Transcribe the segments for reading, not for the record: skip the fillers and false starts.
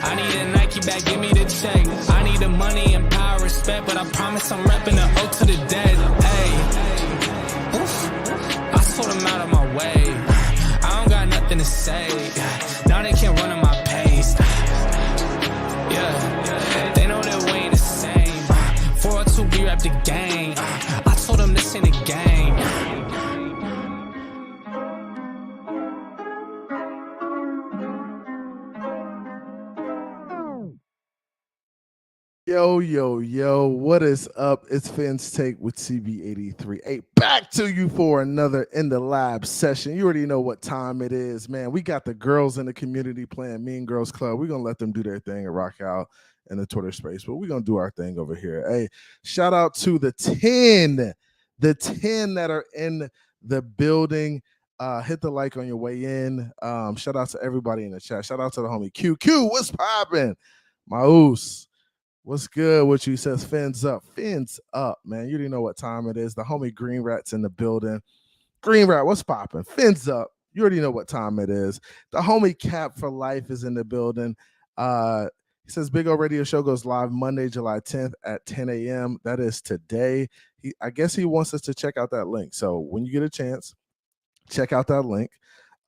I need a Nike bag, give me the check. I need the money and power, respect, but I promise I'm repping the O to the dead. Hey, oof, I told them out of my way. I don't got nothing to say. Now they can't run at my pace. Yeah, they know that we ain't the same. 402, we rap the gang. I told them this ain't a game. Yo, what is up? It's Finn's Take with CB83. Hey, back to you for another In the Lab session. You already know what time it is, man. We got the girls in the community playing Mean Girls Club. We're going to let them do their thing and rock out in the Twitter space, but we're going to do our thing over here. Hey, shout out to the 10 that are in the building. Hit the like on your way in. Shout out to everybody in the chat. Shout out to the homie QQ. What's poppin'? Maus. What's good? What you says? Fins up, man. You already know what time it is. The homie Green Rat's in the building. Green Rat, what's popping? Fins up. You already know what time it is. The homie Cap for Life is in the building. He says Big O Radio Show goes live Monday, July 10th at 10 a.m. That is today. I guess he wants us to check out that link. So when you get a chance, check out that link.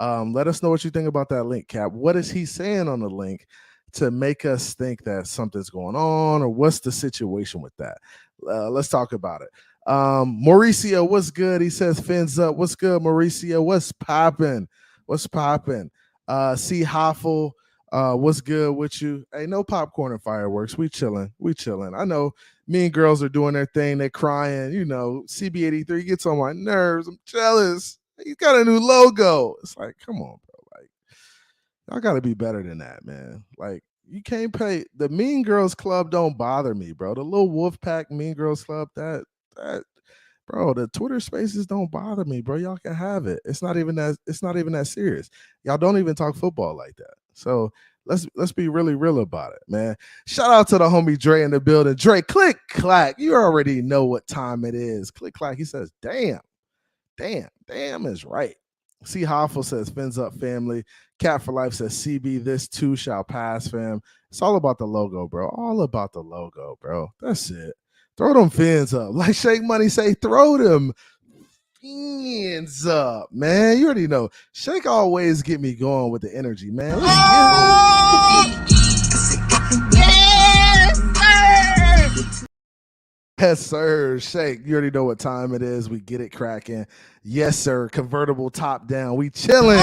Let us know what you think about that link, Cap. What is he saying on the link to make us think that something's going on, or what's the situation with that? Let's talk about it. Mauricio, what's good? He says fins up. What's good, Mauricio? What's popping? C Hoffel, what's good with you? Hey, no popcorn and fireworks. We chilling. I know mean girls are doing their thing. They're crying. You know, CB83 gets on my nerves. I'm jealous. He's got a new logo. It's like, come on, bro. Like, y'all got to be better than that, man. Like, you can't pay. The Mean Girls Club don't bother me, bro. The little Wolfpack Mean Girls Club, that, bro, the Twitter spaces don't bother me, bro. Y'all can have it. It's not even that serious. Y'all don't even talk football like that. So let's be really real about it, man. Shout out to the homie Dre in the building. Dre, click clack. You already know what time it is. Click clack. He says, damn is right. C. Hoffel says, fins up, family. Cat for Life says, CB, this too shall pass, fam. It's all about the logo, bro. All about the logo, bro. That's it. Throw them fins up. Like Shake Money say, throw them fins up, man. You already know. Shake always get me going with the energy, man. Yes, sir. Shake. You already know what time it is. We get it cracking. Yes, sir. Convertible top down. We chilling.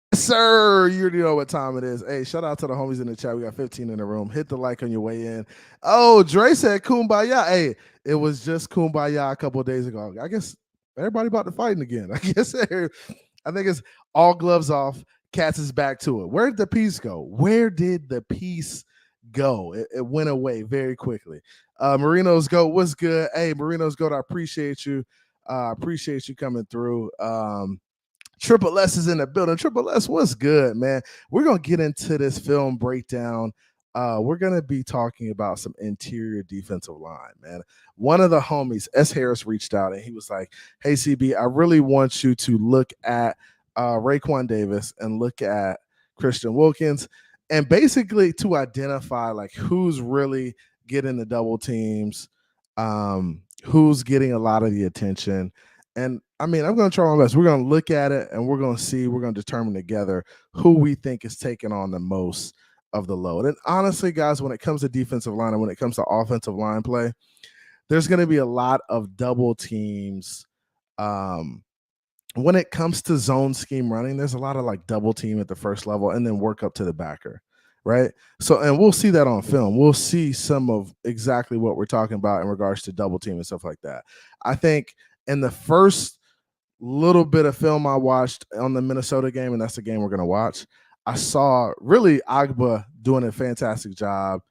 Yes, sir. You already know what time it is. Hey, shout out to the homies in the chat. We got 15 in the room. Hit the like on your way in. Oh, Dre said kumbaya. Hey, it was just kumbaya a couple of days ago. I guess everybody about to fighting again. I think it's all gloves off. Cats is back to it. Where did the peace go? It went away very quickly. Marino's Goat, what's good? Hey, Marino's Goat, I appreciate you. Appreciate you coming through. Triple S is in the building. Triple S, what's good, man? We're going to get into this film breakdown. We're going to be talking about some interior defensive line, man. One of the homies, S. Harris, reached out and he was like, hey, CB, I really want you to look at Raekwon Davis and look at Christian Wilkins, and basically to identify like who's really getting the double teams, who's getting a lot of the attention. And I mean, I'm going to try my best. We're going to look at it and we're going to determine together who we think is taking on the most of the load. And honestly, guys, when it comes to defensive line and when it comes to offensive line play, there's going to be a lot of double teams. When it comes to zone scheme running, there's a lot of like double team at the first level and then work up to the backer, right? So, and we'll see that on film. We'll see some of exactly what we're talking about in regards to double team and stuff like that. I think in the first little bit of film I watched on the Minnesota game, and that's the game we're going to watch, I saw really Agba doing a fantastic job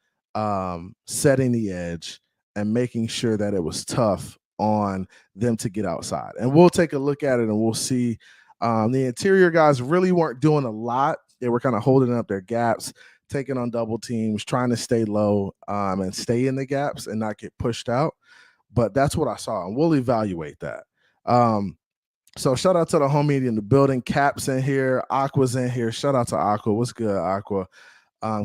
setting the edge and making sure that it was tough on them to get outside. And we'll take a look at it and we'll see. The interior guys really weren't doing a lot. They were kind of holding up their gaps, taking on double teams, trying to stay low and stay in the gaps and not get pushed out. But that's what I saw, and we'll evaluate that. So shout out to the homie in the building. Cap's in here. Aqua's in here. Shout out to Aqua. What's good, Aqua?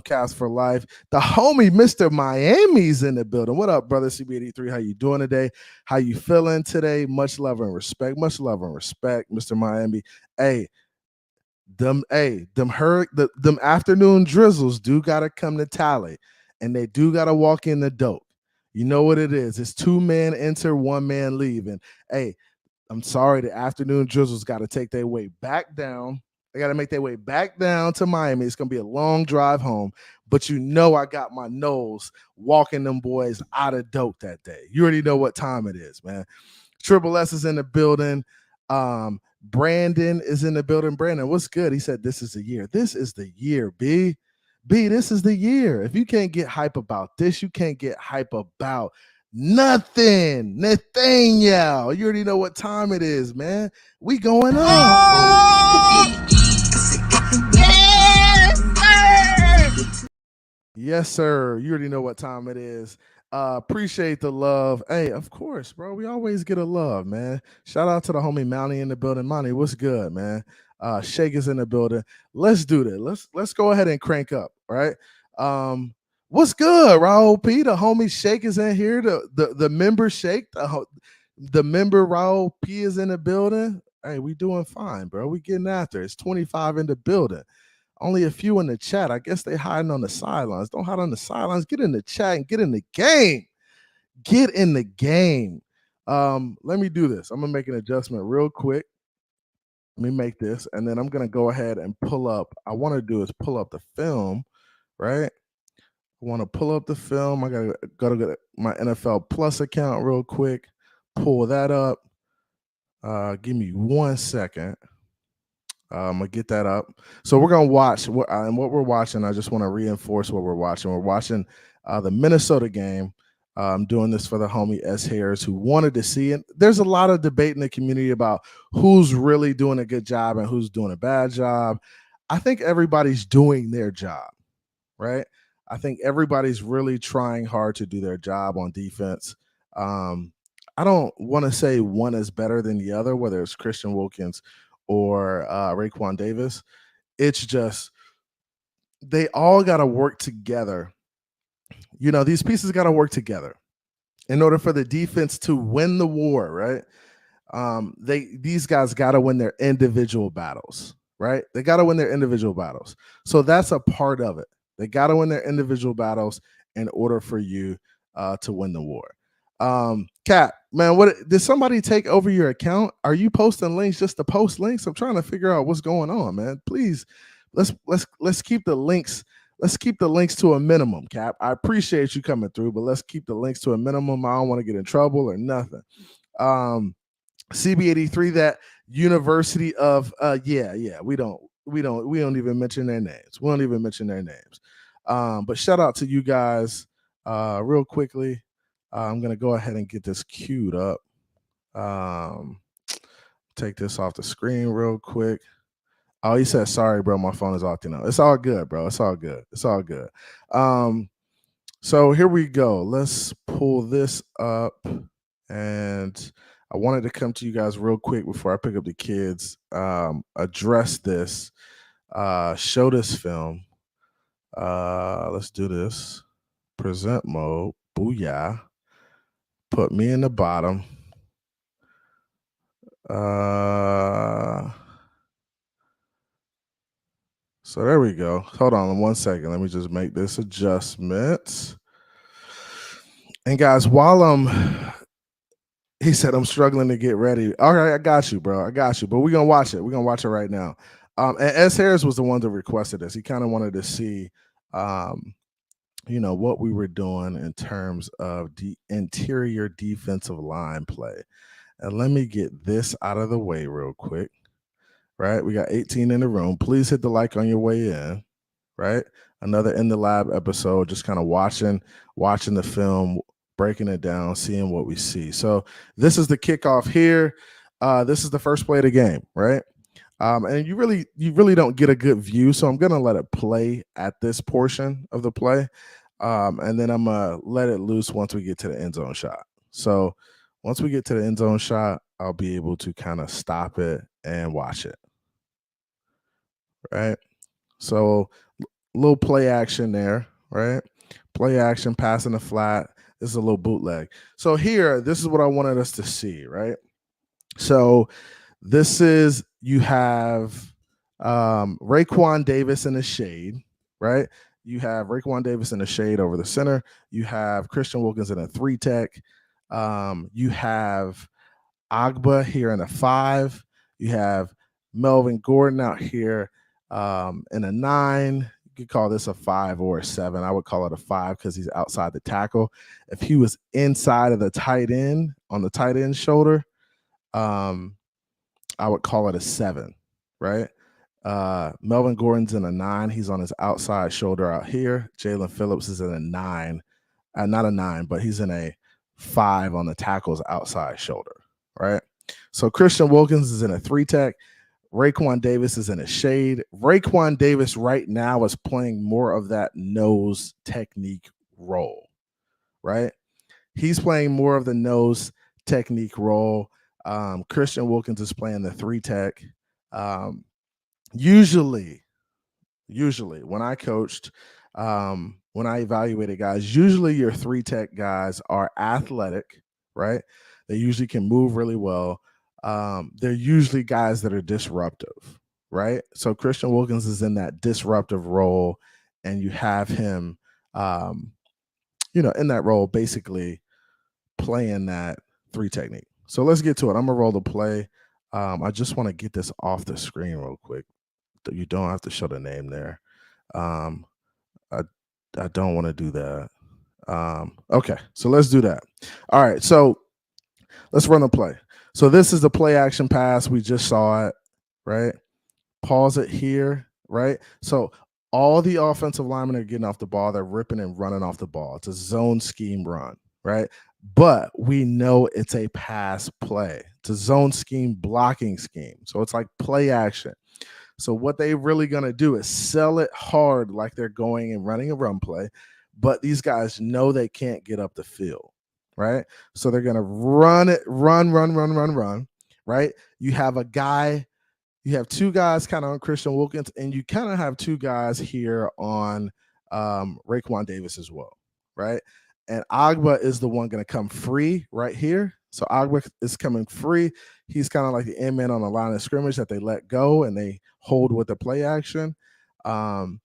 Caps for life. The homie Mr. Miami's in the building. What up, brother? CB83. How you doing today? How you feeling today? Much love and respect. Much love and respect, Mr. Miami. Hey, them afternoon drizzles do gotta come to Tally, and they do gotta walk in the dope. You know what it is? It's 2 men enter, 1 man leave. And hey, I'm sorry, the afternoon drizzles got to take their way back down. They got to make their way back down to Miami. It's going to be a long drive home, but you know I got my nose walking them boys out of dope that day. You already know what time it is, man. Triple S is in the building. Brandon is in the building. Brandon, what's good? He said, this is the year. This is the year, B. B, this is the year. If you can't get hype about this, you can't get hype about nothing. Nathaniel, you already know what time it is, man. We going on. Yes, sir. You already know what time it is. Appreciate the love. Hey, of course, bro. We always get a love, man. Shout out to the homie Mounty in the building. Mounty, what's good, man? Shake is in the building. Let's do this. Let's go ahead and crank up, right? What's good, Raul P? The homie Shake is in here. The member Shake, the member Raul P is in the building. Hey, we doing fine, bro. We getting after it. It's 25 in the building. Only a few in the chat. I guess they hiding on the sidelines. Don't hide on the sidelines. Get in the chat and get in the game. Get in the game. Let me do this. I'm gonna make an adjustment real quick. Let me make this, and then I'm gonna go ahead and pull up. I want to do is pull up the film, right? I want to pull up the film. I gotta go to my NFL Plus account real quick. Pull that up. Give me 1 second. I'm gonna get that up. So we're gonna watch what we're watching. I just want to reinforce what we're watching. We're watching the Minnesota game. I'm doing this for the homie S. Harris who wanted to see it. There's a lot of debate in the community about who's really doing a good job and who's doing a bad job. I think everybody's doing their job, right? I think everybody's really trying hard to do their job on defense. I don't want to say one is better than the other, whether it's Christian Wilkins or Raekwon Davis. It's just they all got to work together. You know, these pieces got to work together in order for the defense to win the war, right? These guys got to win their individual battles, right? They got to win their individual battles. So that's a part of it. They got to win their individual battles in order for you to win the war. Cap, man, what did somebody take over your account? Are you posting links just to post links? I'm trying to figure out what's going on, man. Please, let's keep the links. Let's keep the links to a minimum, Cap. I appreciate you coming through, but let's keep the links to a minimum. I don't want to get in trouble or nothing. CB83, that University of we don't even mention their names. We don't even mention their names. But shout out to you guys real quickly. I'm going to go ahead and get this queued up. Take this off the screen real quick. Oh, he said, sorry, bro, my phone is off. It's all good, bro. It's all good. It's all good. So here we go. Let's pull this up. And I wanted to come to you guys real quick before I pick up the kids, address this, show this film. Let's do this. Present mode. Booyah. Put me in the bottom. So there we go. Hold on 1 second. Let me just make this adjustment. And guys, while he said I'm struggling to get ready. All right, I got you, bro. I got you. But we're gonna watch it. We're gonna watch it right now. And S. Harris was the one that requested this. He kind of wanted to see you know, what we were doing in terms of the interior defensive line play. And let me get this out of the way real quick, right? We got 18 in the room. Please hit the like on your way in, right? Another In the Lab episode, just kind of watching the film, breaking it down, seeing what we see. So this is the kickoff here. This is the first play of the game, right? And you really don't get a good view, so I'm gonna let it play at this portion of the play, and then I'm gonna let it loose once we get to the end zone shot. So once we get to the end zone shot, I'll be able to kind of stop it and watch it, right? So little play action there, right? Play action, passing the flat. This is a little bootleg. So here, this is what I wanted us to see, right? So this is, you have Raekwon Davis in the shade, right? You have Raekwon Davis in the shade over the center. You have Christian Wilkins in a 3-tech. You have Agba here in a 5. You have Melvin Gordon out here in a 9. You could call this a 5 or a 7. I would call it a 5 because he's outside the tackle. If he was inside of the tight end, on the tight end shoulder, I would call it a 7, right? Melvin Gordon's in a 9. He's on his outside shoulder out here. Jalen Phillips is in a 9. Not a 9, but he's in a 5 on the tackle's outside shoulder, right? So Christian Wilkins is in a 3-tech. Raekwon Davis is in a shade. Raekwon Davis right now is playing more of that nose technique role, right? He's playing more of the nose technique role. Christian Wilkins is playing the 3-tech. Usually when I coached, when I evaluated guys, usually your 3-tech guys are athletic, right? They usually can move really well. They're usually guys that are disruptive, right? So Christian Wilkins is in that disruptive role, and you have him, in that role, basically playing that 3 technique. So let's get to it. I'm gonna roll the play. I just want to get this off the screen real quick. You don't have to show the name there. I don't want to do that. Okay, so let's do that. All right, so let's run the play. So this is the play action pass. We just saw it, right? Pause it here, right? So all the offensive linemen are getting off the ball. They're ripping and running off the ball. It's a zone scheme run, right? But we know it's a pass play. It's a zone scheme blocking scheme. So it's like play action. So what they're really going to do is sell it hard like they're going and running a run play, but these guys know they can't get up the field, right? So they're going to run it, run, right? You have 2 guys kind of on Christian Wilkins, and you kind of have 2 guys here on Raekwon Davis as well, right? And Agba is the one going to come free right here. So Agba is coming free. He's kind of like the end man on the line of scrimmage that they let go and they hold with the play action. And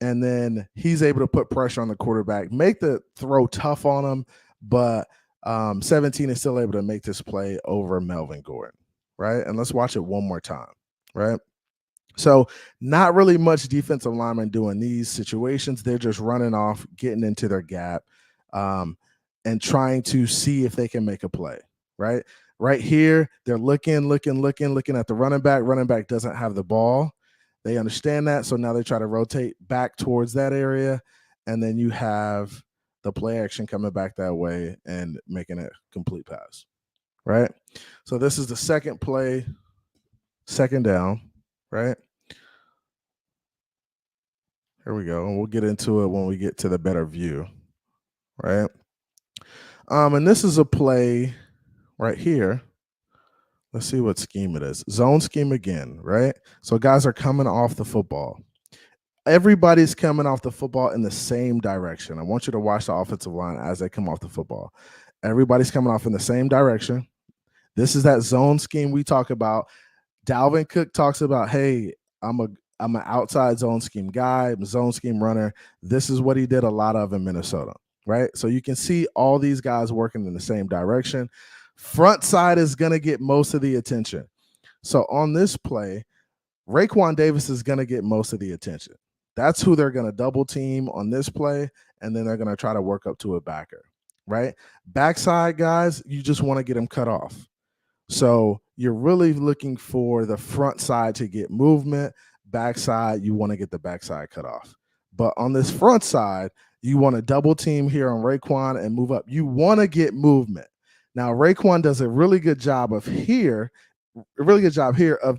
then he's able to put pressure on the quarterback, make the throw tough on him, but 17 is still able to make this play over Melvin Gordon, right? And let's watch it one more time, right? So not really much defensive lineman doing these situations. They're just running off, getting into their gap, and trying to see if they can make a play, right? Right here, they're looking at the running back. Running back doesn't have the ball. They understand that, so now they try to rotate back towards that area, and then you have the play action coming back that way and making a complete pass, right? So this is the second play, second down, right? Here we go, and we'll get into it when we get to the better view, right? And this is a play right here. Let's see what scheme it is. Zone scheme again, right? So guys are coming off the football. Everybody's coming off the football in the same direction. I want you to watch the offensive line as they come off the football. Everybody's coming off in the same direction. This is that zone scheme we talk about. Dalvin Cook talks about, hey, I'm an outside zone scheme guy. I'm a zone scheme runner. This is what he did a lot of in Minnesota, right? So you can see all these guys working in the same direction. Front side is going to get most of the attention. So on this play, Raekwon Davis is going to get most of the attention. That's who they're going to double team on this play, and then they're going to try to work up to a backer, right? Backside guys, you just want to get them cut off. So you're really looking for the front side to get movement. Backside, you want to get the backside cut off. But on this front side, you want to double team here on Raekwon and move up. You want to get movement. Now, Raekwon does a really good job of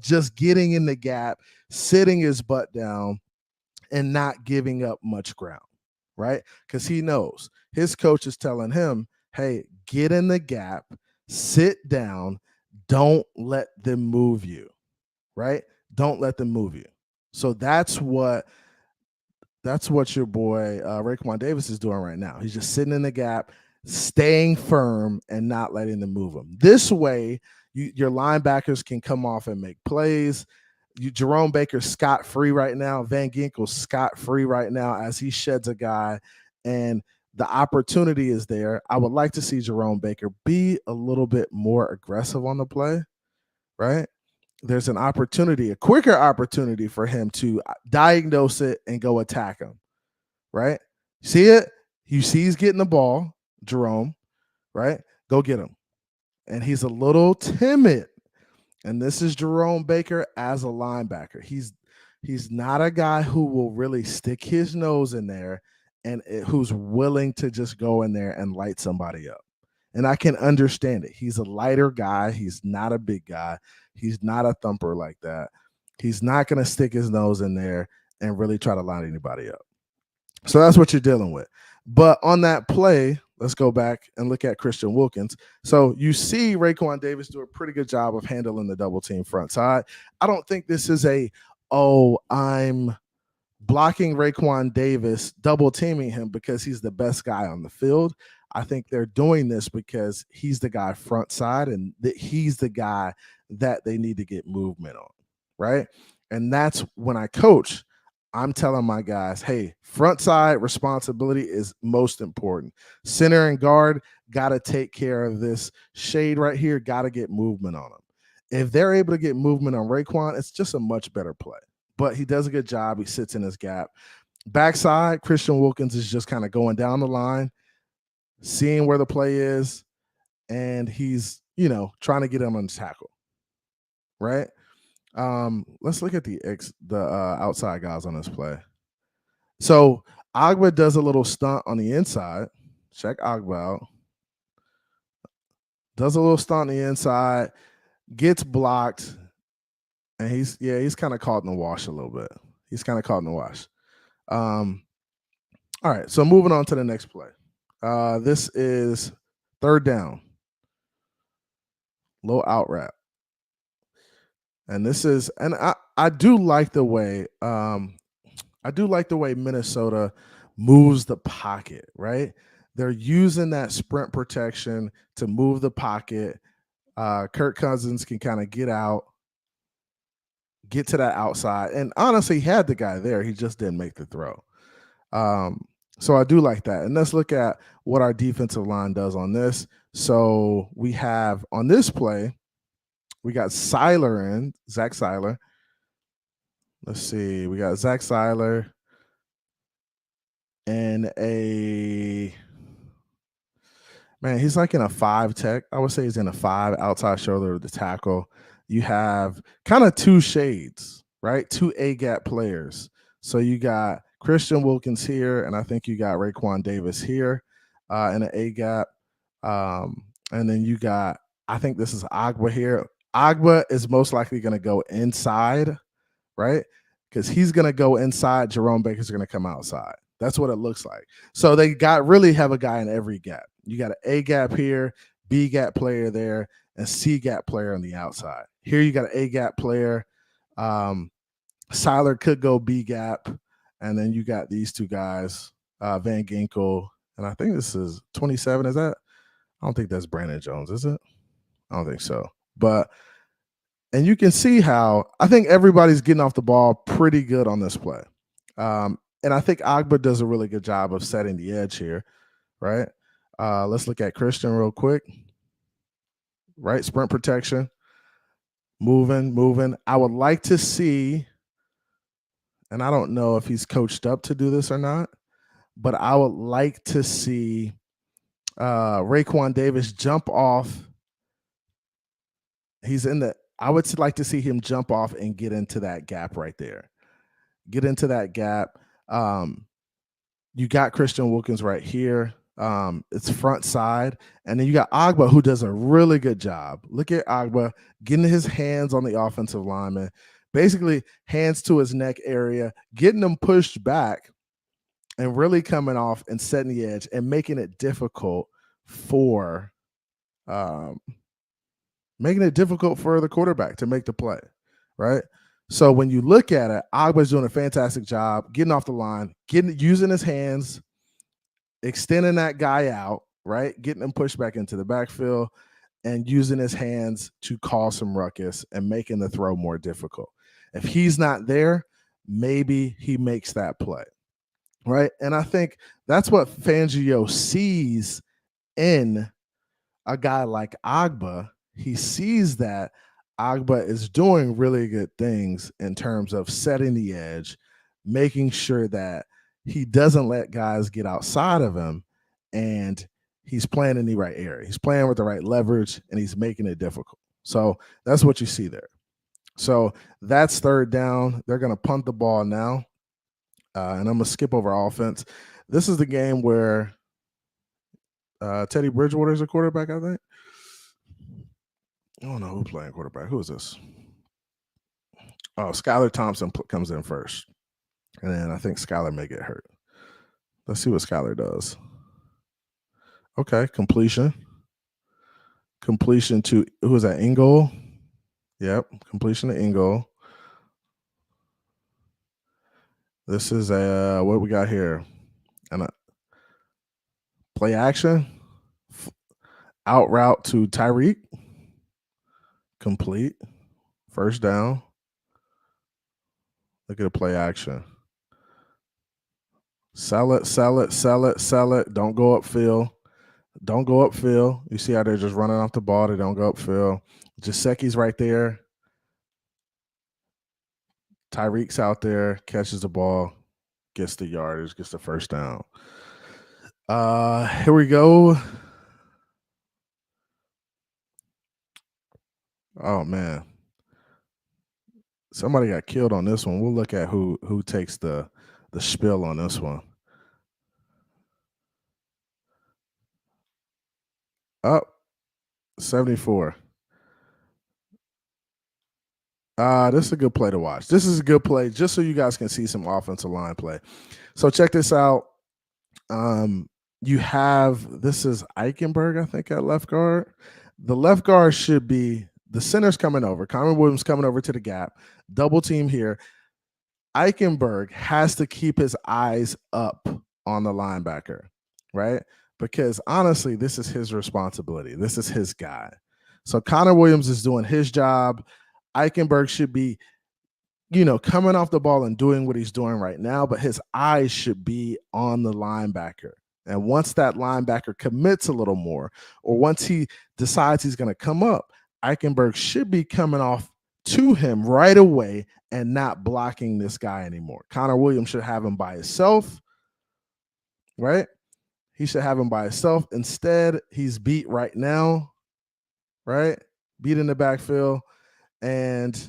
just getting in the gap, sitting his butt down, and not giving up much ground, right? Because he knows his coach is telling him, hey, get in the gap, sit down, Don't let them move you, right? Don't let them move you. So that's what your boy Raekwon Davis is doing right now. He's just sitting in the gap, staying firm and not letting them move him. This way, your linebackers can come off and make plays. Jerome Baker's scot-free right now. Van Ginkel's scot-free right now as he sheds a guy, and the opportunity is there. I would like to see Jerome Baker be a little bit more aggressive on the play, right? There's an opportunity, a quicker opportunity for him to diagnose it and go attack him, right? See it? You see he's getting the ball, Jerome, right? Go get him. And he's a little timid. And this is Jerome Baker as a linebacker. He's not a guy who will really stick his nose in there and who's willing to just go in there and light somebody up. And I can understand it. He's a lighter guy. He's not a big guy. He's not a thumper like that. He's not going to stick his nose in there and really try to line anybody up. So that's what you're dealing with. But on that play, let's go back and look at Christian Wilkins. So you see Raekwon Davis do a pretty good job of handling the double team front side. I don't think this is I'm blocking Raekwon Davis, double teaming him because he's the best guy on the field. I think they're doing this because he's the guy front side and he's the guy that they need to get movement on, right? And that's when I coach, I'm telling my guys, hey, front side responsibility is most important. Center and guard got to take care of this shade right here, got to get movement on them. If they're able to get movement on Raekwon, it's just a much better play. But he does a good job. He sits in his gap. Backside, Christian Wilkins is just kind of going down the line, seeing where the play is, and he's, trying to get him on the tackle, right? Let's look at the outside guys on this play. So Agba does a little stunt on the inside. Check Agba out. Does a little stunt on the inside, gets blocked, and he's kind of caught in the wash a little bit. He's kind of caught in the wash. All right, so moving on to the next play. This is third down. Low out route. And this is, and I do like the way Minnesota moves the pocket, right? They're using that sprint protection to move the pocket. Kirk Cousins can kind of get to that outside. And honestly, he had the guy there. He just didn't make the throw. So I do like that. And let's look at what our defensive line does on this. So we have on this play, we got Zach Seiler. Let's see. We got Zach Seiler and he's like in a 5 tech. I would say he's in a 5 outside shoulder of the tackle. You have kind of 2 shades, right? 2 A-gap players. So you got Christian Wilkins here, and I think you got Raekwon Davis here in an A-gap. And then you got, I think this is Agba here. Agba is most likely going to go inside, right? Because he's going to go inside. Jerome Baker's going to come outside. That's what it looks like. So they really have a guy in every gap. You got an A gap here, B gap player there, and C gap player on the outside. Here you got an A gap player. Seiler could go B gap, and then you got these 2 guys, Van Ginkel, and I think this is 27. Is that? I don't think that's Brandon Jones, is it? I don't think so. And you can see how I think everybody's getting off the ball pretty good on this play. And I think Agba does a really good job of setting the edge here, right? Let's look at Christian real quick. Right, sprint protection, moving. I would like to see, and I don't know if he's coached up to do this or not, but I would like to see Raekwon Davis jump off. I would like to see him jump off and get into that gap right there. Get into that gap. You got Christian Wilkins right here. It's front side. And then you got Agba, who does a really good job. Look at Agba getting his hands on the offensive lineman, basically hands to his neck area, getting them pushed back and really coming off and setting the edge and making it difficult for making it difficult for the quarterback to make the play, right? So when you look at it, Agba's doing a fantastic job getting off the line, using his hands, extending that guy out, right? Getting him pushed back into the backfield and using his hands to cause some ruckus and making the throw more difficult. If he's not there, maybe he makes that play, right? And I think that's what Fangio sees in a guy like Agba. He sees that Agba is doing really good things in terms of setting the edge, making sure that he doesn't let guys get outside of him, and he's playing in the right area. He's playing with the right leverage, and he's making it difficult. So that's what you see there. So that's third down. They're going to punt the ball now, and I'm going to skip over offense. This is the game where Teddy Bridgewater is a quarterback, I think. I don't know who's playing quarterback. Who is this? Oh, Skylar Thompson comes in first. And then I think Skylar may get hurt. Let's see what Skylar does. Okay, completion. Completion to, who is that, Ingold? Yep, completion to Ingold. This is a, what we got here? And a play action. Out route to Tyreek. Complete. First down. Look at the play action. Sell it, sell it, sell it, sell it. Don't go upfield. Don't go upfield. You see how they're just running off the ball. They don't go upfield. Jasecki's right there. Tyreek's out there, catches the ball, gets the yardage, gets the first down. Here we go. Oh, man. Somebody got killed on this one. We'll look at who takes the spill on this one. Up 74. This is a good play to watch. This is a good play just so you guys can see some offensive line play. So check this out. You have, this is Eichenberg, I think, at left guard. The left guard should be, the center's coming over. Connor Williams coming over to the gap. Double team here. Eichenberg has to keep his eyes up on the linebacker, right? Because honestly, this is his responsibility. This is his guy. So Connor Williams is doing his job. Eichenberg should be, coming off the ball and doing what he's doing right now, but his eyes should be on the linebacker. And once that linebacker commits a little more, or once he decides he's going to come up, Eichenberg should be coming off to him right away and not blocking this guy anymore. Connor Williams should have him by himself, right? He should have him by himself. Instead, he's beat right now, right? Beat in the backfield. And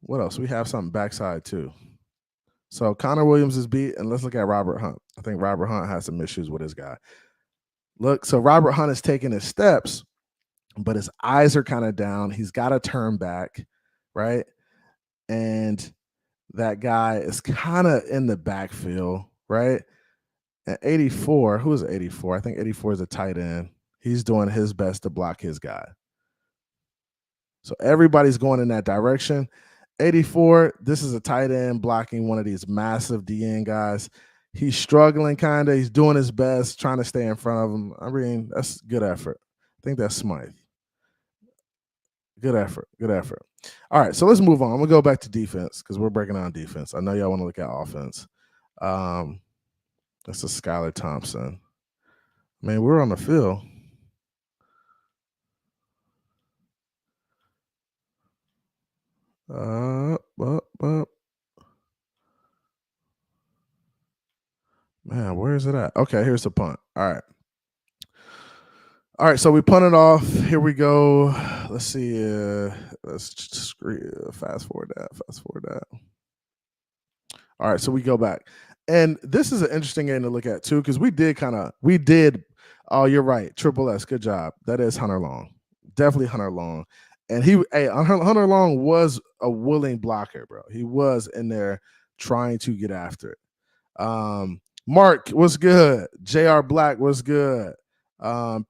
what else? We have something backside too. So Connor Williams is beat, and let's look at Robert Hunt. I think Robert Hunt has some issues with his guy. Look, so Robert Hunt is taking his steps, but his eyes are kind of down. He's got to turn back, right? And that guy is kind of in the backfield, right? At 84, who is 84? I think 84 is a tight end. He's doing his best to block his guy. So everybody's going in that direction. 84, this is a tight end blocking one of these massive DN guys. He's struggling kind of. He's doing his best, trying to stay in front of him. I mean, that's good effort. I think that's Smythe. Good effort. Good effort. All right, so let's move on. I'm going to go back to defense because we're breaking down defense. I know y'all want to look at offense. That's a Skylar Thompson. Man, we're on the field. Man, where is it at? Okay, here's the punt. All right, so we punt it off. Here we go. Let's see. Let's just fast forward that. All right, so we go back. And this is an interesting game to look at too, because we did. Oh, you're right. Triple S. Good job. That is Hunter Long. Definitely Hunter Long. And Hunter Long was a willing blocker, bro. He was in there trying to get after it. Mark, what's good? JR Black, what's good?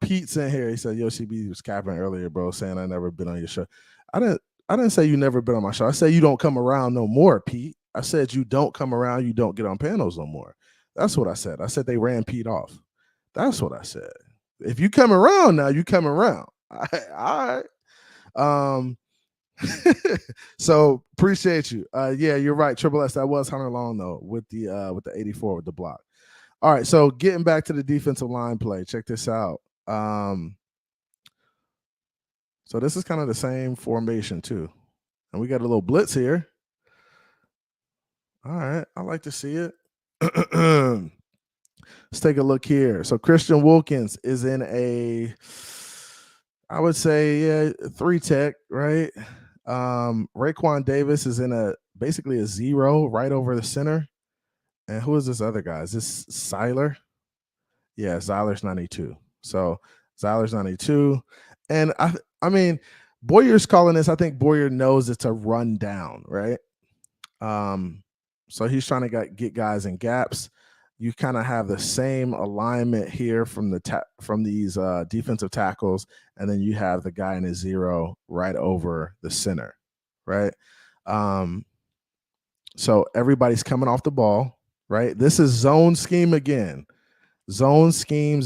Pete's in here. He said, "Yo, CB was capping earlier, bro, saying I never been on your show." I didn't say you never been on my show. I said you don't come around no more, Pete. I said you don't come around. You don't get on panels no more. That's what I said. I said they ran Pete off. That's what I said. If you come around now, you come around. All right. So appreciate you. Yeah, you're right. Triple S, that was Hunter Long though with the 84 with the block. All right, so getting back to the defensive line play. Check this out. So this is kind of the same formation too. And we got a little blitz here. All right, I like to see it. Let's take a look here. So Christian Wilkins is in a, I would say, yeah, 3 tech, right? Raekwon Davis is in basically a 0 right over the center. And who is this other guy? Is this Seiler? Yeah, Seiler's 92. So Seiler's 92. And I mean, Boyer's calling this. I think Boyer knows it's a run down, right? So he's trying to get guys in gaps. You kind of have the same alignment here from these defensive tackles, and then you have the guy in a 0 right over the center, right? So everybody's coming off the ball, right? This is zone scheme again. Zone scheme.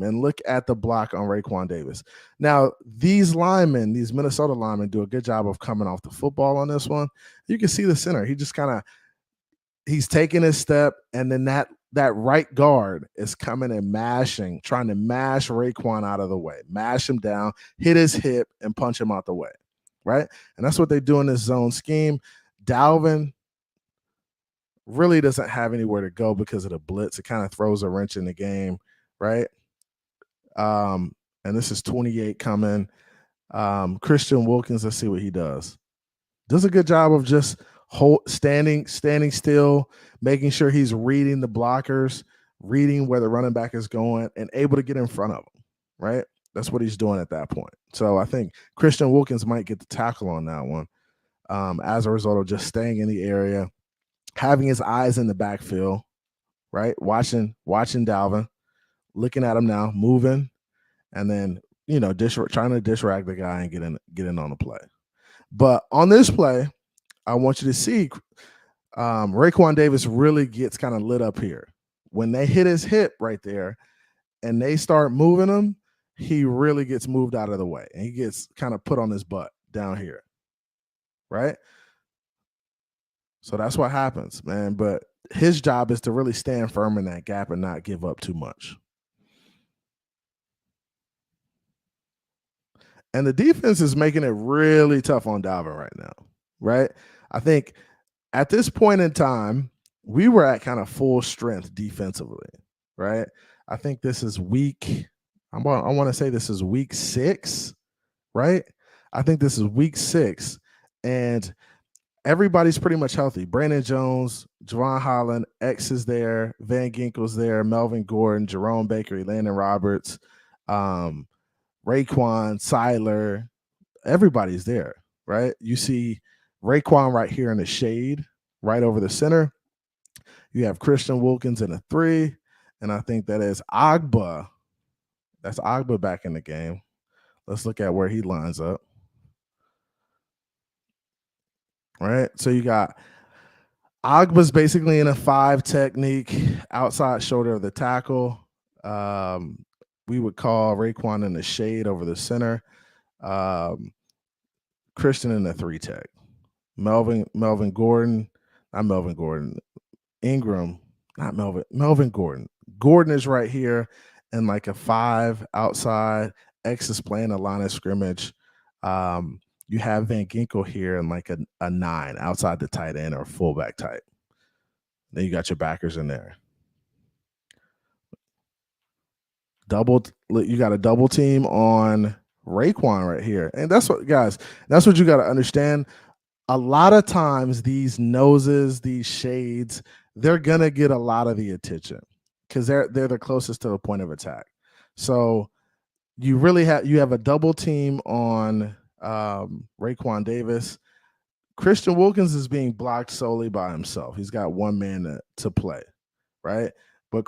And look at the block on Raekwon Davis. Now, these Minnesota linemen do a good job of coming off the football on this one. You can see the center. He just he's taking his step, and then that right guard is coming and trying to mash Raekwon out of the way, mash him down, hit his hip, and punch him out the way, right? And that's what they do in this zone scheme. Dalvin really doesn't have anywhere to go because of the blitz. It kind of throws a wrench in the game, right? And this is 28 coming. Christian Wilkins, let's see what he does. Does a good job of just standing still, making sure he's reading the blockers, reading where the running back is going, and able to get in front of him, right? That's what he's doing at that point. So I think Christian Wilkins might get the tackle on that one as a result of just staying in the area, having his eyes in the backfield, right? Watching Dalvin, looking at him now, moving, and then, trying to dish rag the guy and get in on the play. But on this play, I want you to see Raekwon Davis really gets kind of lit up here. When they hit his hip right there and they start moving him, he really gets moved out of the way, and he gets kind of put on his butt down here, right? So that's what happens, man. But his job is to really stand firm in that gap and not give up too much. And the defense is making it really tough on Dalvin right now, right? I think at this point in time, we were at kind of full strength defensively, right? I think this is week, I want to say this is week 6, right? I think this is week 6, and everybody's pretty much healthy. Brandon Jones, Javon Holland, X is there, Van Ginkel's there, Melvin Gordon, Jerome Baker, Landon Roberts, Raekwon, Seiler, everybody's there, right? You see Raekwon right here in the shade, right over the center. You have Christian Wilkins in a 3, and I think that is Agba. That's Agba back in the game. Let's look at where he lines up. Right, so you got Agba's basically in a 5 technique, outside shoulder of the tackle. We would call Raekwon in the shade over the center. Christian in the 3 tech. Melvin Gordon, not Melvin Gordon. Ingram, not Melvin Gordon. Gordon is right here in like a 5 outside. X is playing a line of scrimmage. You have Van Ginkel here in like a 9 outside the tight end or fullback type. Then you got your backers in there. You got a double team on Raekwon right here. And that's what you got to understand. A lot of times these noses, these shades, they're going to get a lot of the attention because they're the closest to the point of attack. So you have a double team on Raekwon Davis. Christian Wilkins is being blocked solely by himself. He's got one man to play, right? But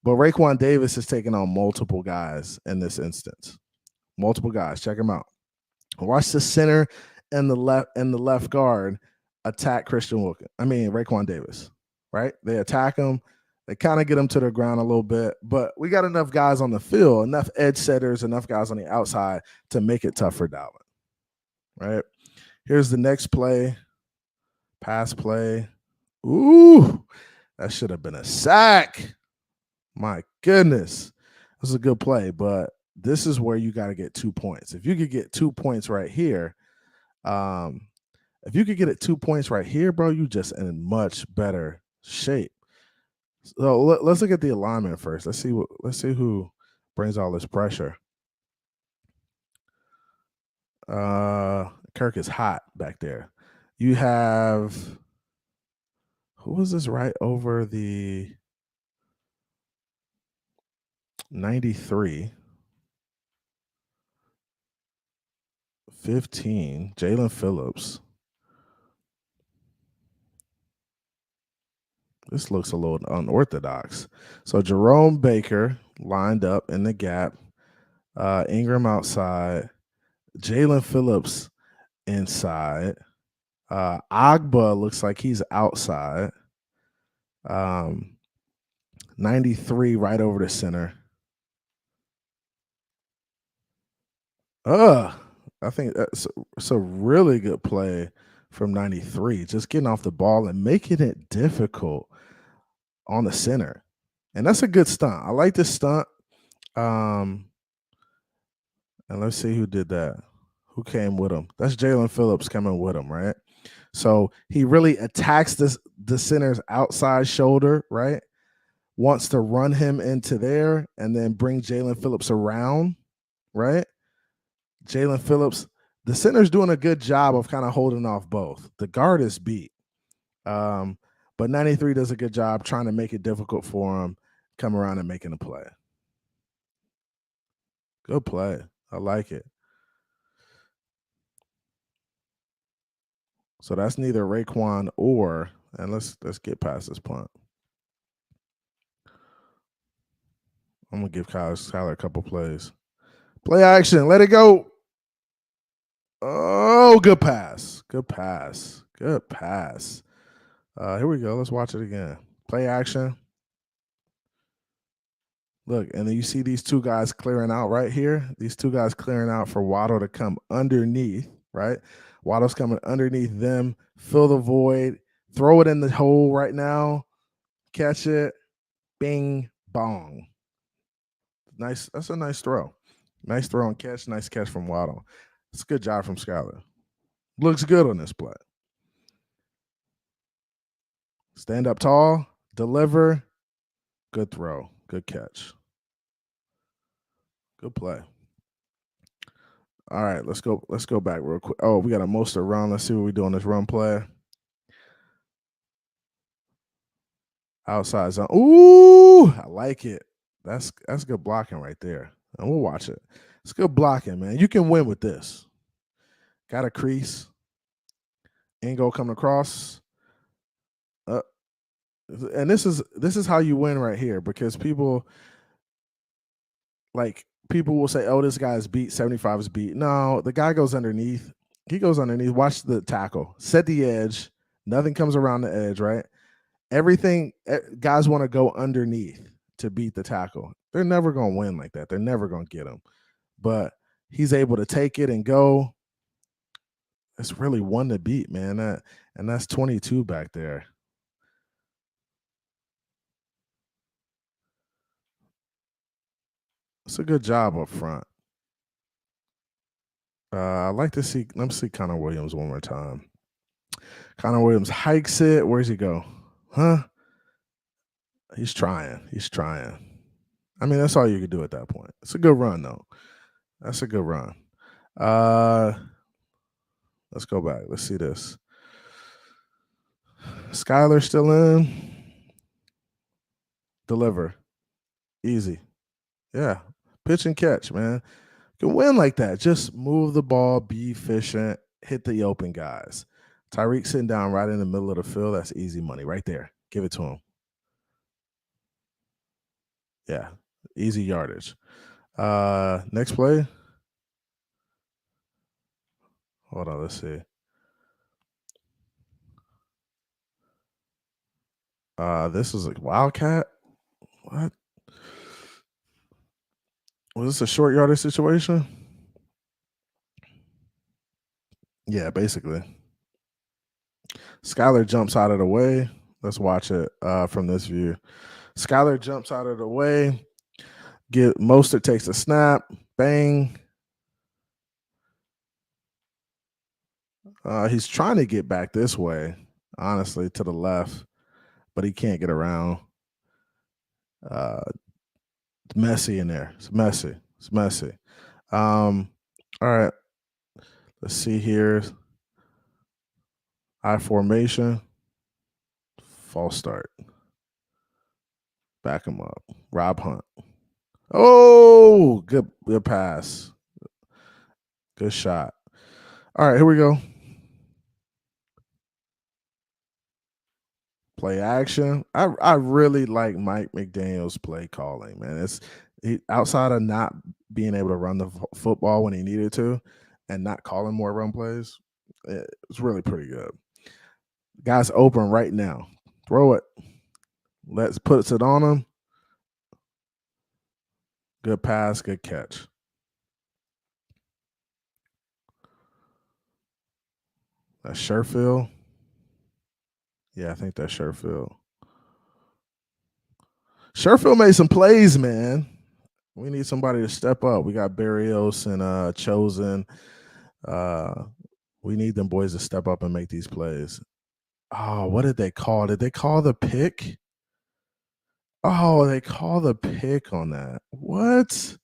But Raekwon Davis is taking on multiple guys in this instance. Multiple guys. Check him out. Watch the center and the left guard attack Raekwon Davis. Right? They attack him. They kind of get him to the ground a little bit, but we got enough guys on the field, enough edge setters, enough guys on the outside to make it tough for Dalvin. Right? Here's the next play. Pass play. Ooh, that should have been a sack. My goodness. This is a good play, but this is where you got to get 2 points. If you could get 2 points right here, bro, you just in much better shape. So let's look at the alignment first. Let's see who brings all this pressure. Kirk is hot back there. You have, who was this right over the 93? 15, Jalen Phillips. This looks a little unorthodox. So Jerome Baker lined up in the gap. Ingram outside. Jalen Phillips inside. Agba looks like he's outside. 93 right over the center. I think it's a really good play from 93. Just getting off the ball and making it difficult on the center. And that's a good stunt. I like this stunt. And let's see who did that. Who came with him? That's Jalen Phillips coming with him, right? So he really attacks the center's outside shoulder, right? Wants to run him into there and then bring Jalen Phillips around, right? Jalen Phillips, the center's doing a good job of kind of holding off both. The guard is beat. But 93 does a good job trying to make it difficult for him, come around and making a play. Good play. I like it. So that's neither Raekwon or, and let's get past this punt. I'm gonna give Kyler a couple plays. Play action. Let it go. Oh, good pass. Good pass. Good pass. Here we go. Let's watch it again. Play action. Look, and then you see these two guys clearing out right here. These two guys clearing out for Waddle to come underneath, right? Waddle's coming underneath them, fill the void, throw it in the hole right now, catch it, bing, bong. Nice. That's a nice throw. Nice throw and catch. Nice catch from Waddle. It's a good job from Skyler. Looks good on this play. Stand up tall, deliver, good throw, good catch. Good play. All right, let's go back real quick. Oh, we got a Mostert run. Let's see what we do on this run play. Outside zone. Ooh, I like it. That's good blocking right there. And we'll watch it. It's good blocking, man. You can win with this. Got a crease. Ingo coming across. And this is how you win right here, because people will say, oh, this guy's beat, 75 is beat. No, the guy goes underneath. He goes underneath. Watch the tackle. Set the edge. Nothing comes around the edge, right? Everything, guys want to go underneath to beat the tackle. They're never going to win like that. They're never going to get him. But he's able to take it and go. It's really one to beat, man. And that's 22 back there. It's a good job up front. I'd like to see, let me see Connor Williams one more time. Connor Williams hikes it. Where's he go? Huh? He's trying. I mean, that's all you can do at that point. It's a good run, though. That's a good run. Let's go back. Let's see this. Skyler still in. Deliver. Easy. Yeah. Pitch and catch, man. You can win like that. Just move the ball, be efficient, hit the open guys. Tyreek sitting down right in the middle of the field. That's easy money right there. Give it to him. Yeah, easy yardage. Next play. Hold on, let's see. This is a wildcat. What? Was this a short yardage situation? Yeah, basically. Skylar jumps out of the way. Let's watch it from this view. Skylar jumps out of the way. Mostert takes a snap. Bang. He's trying to get back this way, honestly, to the left, but he can't get around. It's messy in there. It's messy. It's messy. All right. Let's see here. I formation. False start. Back him up. Rob Hunt. Oh, good pass. Good shot. All right, here we go. Play action. I really like Mike McDaniel's play calling, man. Outside of not being able to run the football when he needed to and not calling more run plays, it's really pretty good. Guy's open right now. Throw it. Puts it on him. Good pass, good catch. That's Sherfield. Yeah, I think that's Sherfield. Sherfield made some plays, man. We need somebody to step up. We got Barrios and Chosen. We need them boys to step up and make these plays. Oh, what did they call? Did they call the pick? Oh, they call the pick on that. What?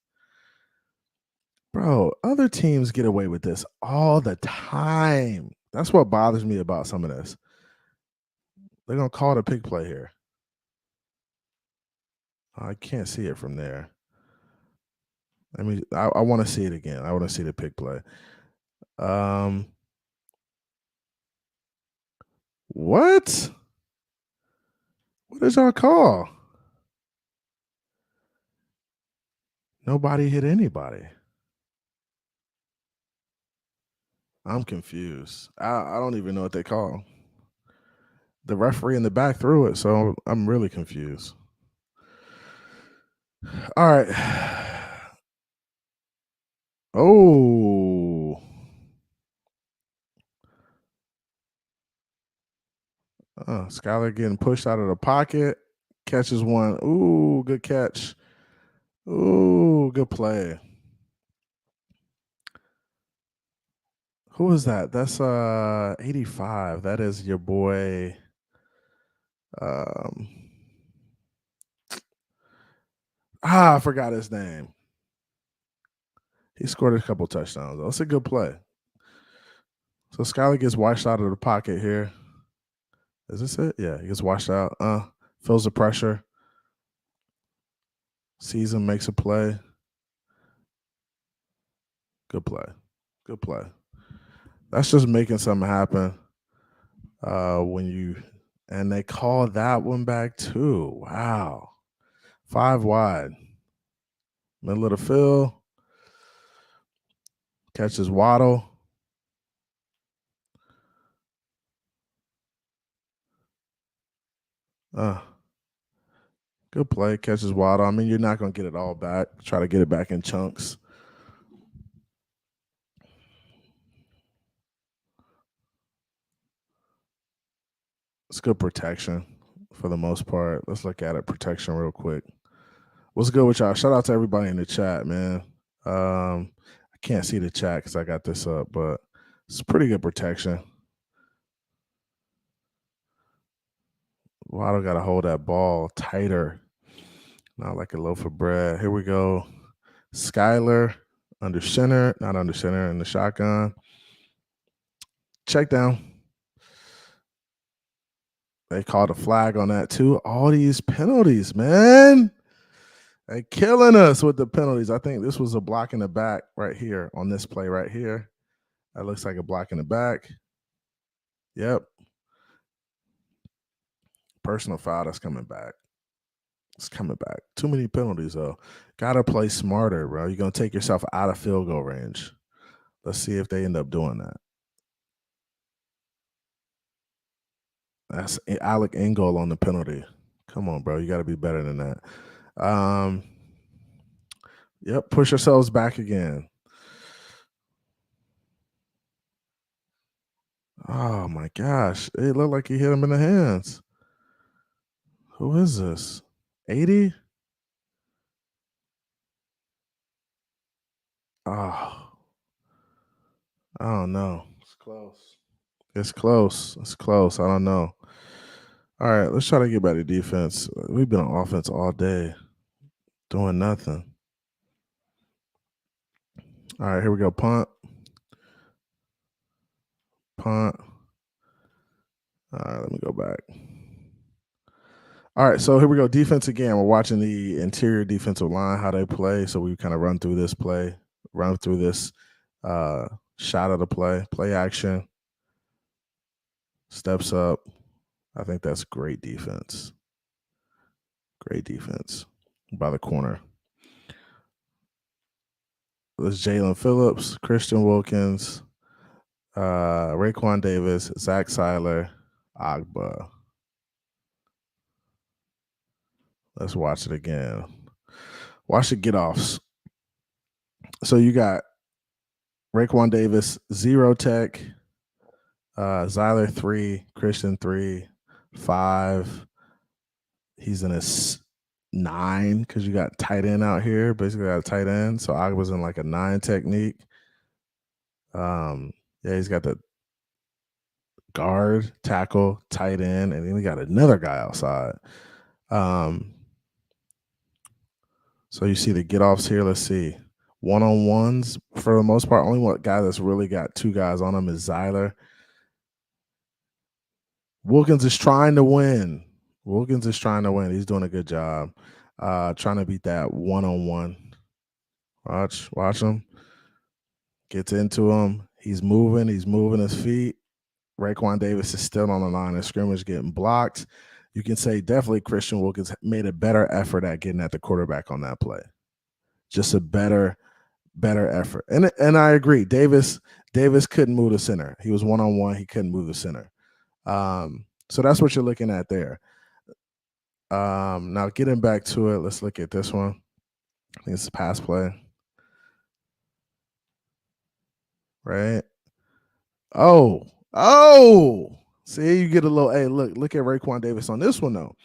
Bro, other teams get away with this all the time. That's what bothers me about some of this. They're going to call the pick play here. I can't see it from there. I want to see it again. I want to see the pick play. What? What did y'all call? Nobody hit anybody. I'm confused. I don't even know what they call. The referee in the back threw it, so I'm really confused. All right. Oh. Skylar getting pushed out of the pocket. Catches one. Ooh, good catch. Ooh, good play. Who is that? That's 85. That is your boy. I forgot his name. He scored a couple touchdowns, though. It's a good play. So Skylar gets washed out of the pocket here. Is this it? Yeah, he gets washed out. Feels the pressure. Sees him, makes a play. Good play. Good play. That's just making something happen and they call that one back too. Wow. 5 wide. Middle of the field. Catches Waddle. Good play. Catches Waddle. I mean, you're not going to get it all back. Try to get it back in chunks. It's good protection for the most part. Let's look at it. Protection real quick. What's good with y'all? Shout out to everybody in the chat, man. I can't see the chat because I got this up, but it's pretty good protection. Waddle got to hold that ball tighter. Not like a loaf of bread. Here we go. Skylar under center, not under center in the shotgun. Check down. They called a flag on that too. All these penalties, man. They're killing us with the penalties. I think this was a block in the back right here on this play right here. That looks like a block in the back. Yep. Personal foul that's coming back. It's coming back. Too many penalties, though. Gotta play smarter, bro. You're gonna take yourself out of field goal range. Let's see if they end up doing that. That's Alec Ingold on the penalty. Come on, bro. You got to be better than that. Yep. Push yourselves back again. Oh my gosh. It looked like he hit him in the hands. Who is this? 80? Oh. I don't know. It's close. It's close. It's close. I don't know. All right, let's try to get back to defense. We've been on offense all day, doing nothing. All right, here we go. Punt. Punt. All right, let me go back. All right, so here we go. Defense again. We're watching the interior defensive line, how they play. So we kind of run through this play, run through this shot of the play action, steps up. I think that's great defense. Great defense by the corner. There's Jalen Phillips, Christian Wilkins, Raekwon Davis, Zach Seiler, Agba. Let's watch it again. Watch the get-offs. So you got Raekwon Davis, 0 tech, Zyler 3, Christian 3, 5. He's in a 9 because you got tight end out here. Basically got a tight end. So I was in like a 9 technique. Yeah, he's got the guard, tackle, tight end, and then we got another guy outside. So you see the get-offs here. Let's see. One-on-ones, for the most part, only one guy that's really got 2 guys on him is Zyler. Wilkins is trying to win. Wilkins is trying to win. He's doing a good job trying to beat that one-on-one. Watch him. Gets into him. He's moving his feet. Raekwon Davis is still on the line of scrimmage getting blocked. You can say definitely Christian Wilkins made a better effort at getting at the quarterback on that play. Just a better effort. And I agree. Davis couldn't move the center. He was one-on-one. He couldn't move the center. So that's what you're looking at there. Now getting back to it, let's look at this one. I think it's a pass play. Right? Oh. See, you get a little, hey, look at Raekwon Davis on this one, though.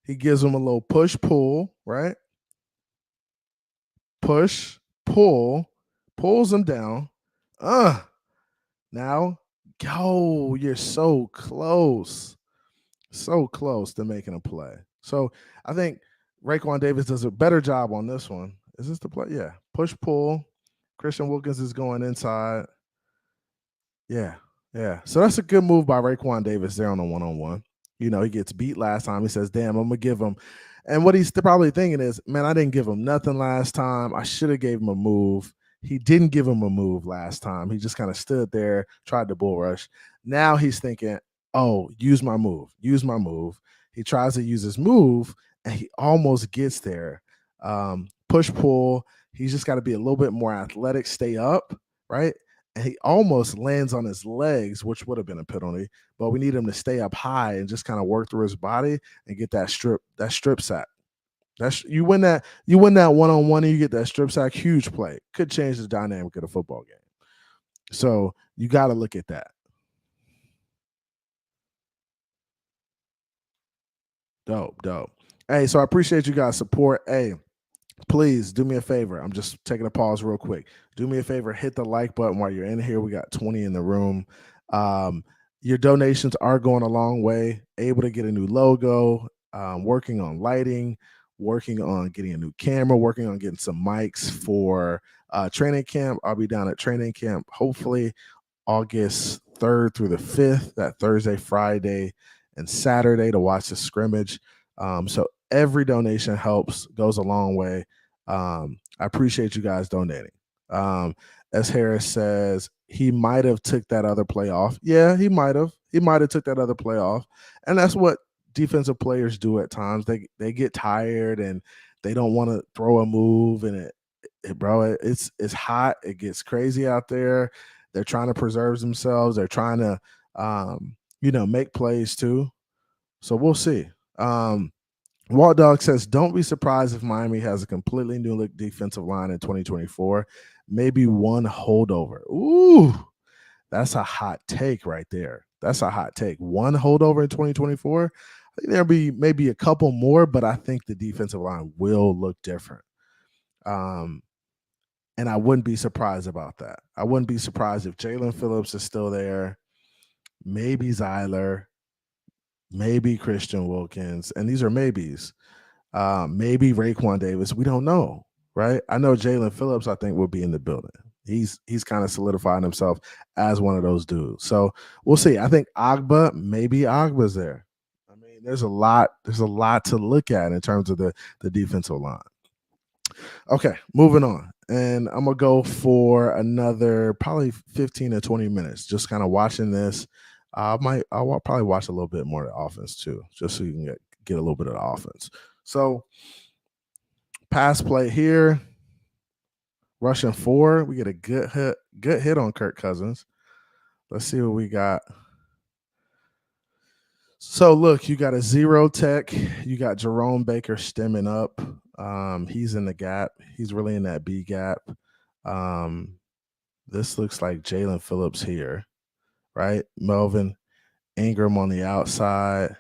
He gives him a little push-pull, right? Push, pull, pulls him down. Now, go. You're so close. So close to making a play. So I think Raekwon Davis does a better job on this one. Is this the play? Yeah. Push, pull. Christian Wilkins is going inside. Yeah. So that's a good move by Raekwon Davis there on the one-on-one. You know, he gets beat last time. He says, damn, I'm going to give him. And what he's probably thinking is, man, I didn't give him nothing last time. I should have gave him a move. He didn't give him a move last time. He just kind of stood there, tried to bull rush. Now he's thinking, oh, use my move. He tries to use his move, and he almost gets there. Push, pull. He's just got to be a little bit more athletic, stay up, right? And he almost lands on his legs, which would have been a penalty, but we need him to stay up high and just kind of work through his body and get that strip sack. You win that one-on-one and you get that strip sack, huge play. Could change the dynamic of the football game. So you got to look at that. Dope. Hey, so I appreciate you guys' support. Hey, please do me a favor. I'm just taking a pause real quick. Do me a favor, hit the like button while you're in here. We got 20 in the room. Your donations are going a long way. Able to get a new logo, working on lighting, working on getting a new camera, working on getting some mics for training camp. I'll be down at training camp, hopefully August 3rd through the 5th, that Thursday, Friday, and Saturday to watch the scrimmage. So every donation helps, goes a long way. I appreciate you guys donating. As Harris says, he might have took that other play off. Yeah, he might have. He might have took that other play off. And that's what defensive players do at times. They get tired and they don't want to throw a move, and it's hot. It gets crazy out there. They're trying to preserve themselves. They're trying to make plays too. So we'll see. Walt Dog says, don't be surprised if Miami has a completely new look defensive line in 2024. Maybe one holdover. Ooh, that's a hot take right there. That's a hot take. One holdover in 2024. I think there'll be maybe a couple more, but I think the defensive line will look different. And I wouldn't be surprised about that. I wouldn't be surprised if Jalen Phillips is still there, maybe Zyler, maybe Christian Wilkins, and these are maybes. Maybe Raekwon Davis. We don't know, right? I know Jalen Phillips, I think, will be in the building. He's kind of solidifying himself as one of those dudes. So we'll see. I think maybe Agba's there. I mean, there's a lot to look at in terms of the defensive line. Okay, moving on. And I'm going to go for another probably 15 to 20 minutes, just kind of watching this. I'll probably watch a little bit more of the offense too, just so you can get a little bit of the offense. So pass play here, rushing 4. We get a good hit on Kirk Cousins. Let's see what we got. So look, you got a 0 tech. You got Jerome Baker stemming up. He's in the gap. He's really in that B gap. This looks like Jalen Phillips here, right? Melvin Ingram on the outside.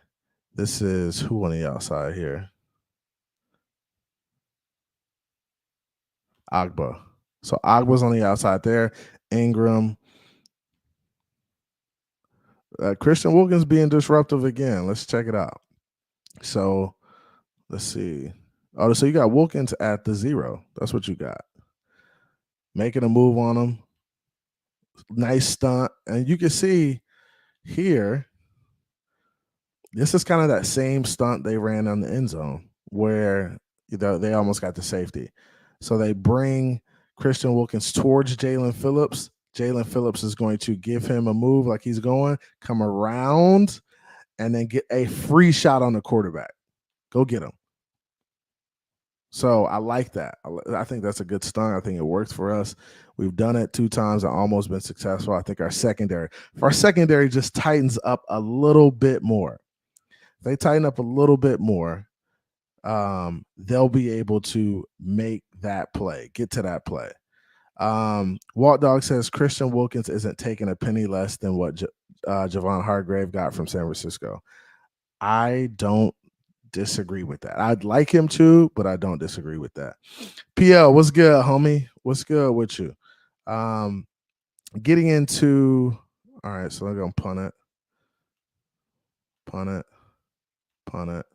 This is who on the outside here? Agba. So Agba's on the outside there. Ingram. Christian Wilkins being disruptive again. Let's check it out. So let's see. Oh, so you got Wilkins at the 0. That's what you got. Making a move on him. Nice stunt. And you can see here, this is kind of that same stunt they ran on the end zone where they almost got the safety. So they bring Christian Wilkins towards Jalen Phillips. Jalen Phillips is going to give him a move like he's going, come around, and then get a free shot on the quarterback. Go get him. So I like that. I think that's a good stunt. I think it works for us. We've done it 2 times and almost been successful. I think our secondary just tightens up a little bit more. If they tighten up a little bit more, they'll be able to make that play, get to that play. Walt Dog says Christian Wilkins isn't taking a penny less than what Javon Hargrave got from San Francisco. I don't disagree with that. I'd like him to, but I don't disagree with that. PL, what's good, homie? What's good with you? Getting into, all right, so I'm going to punt it.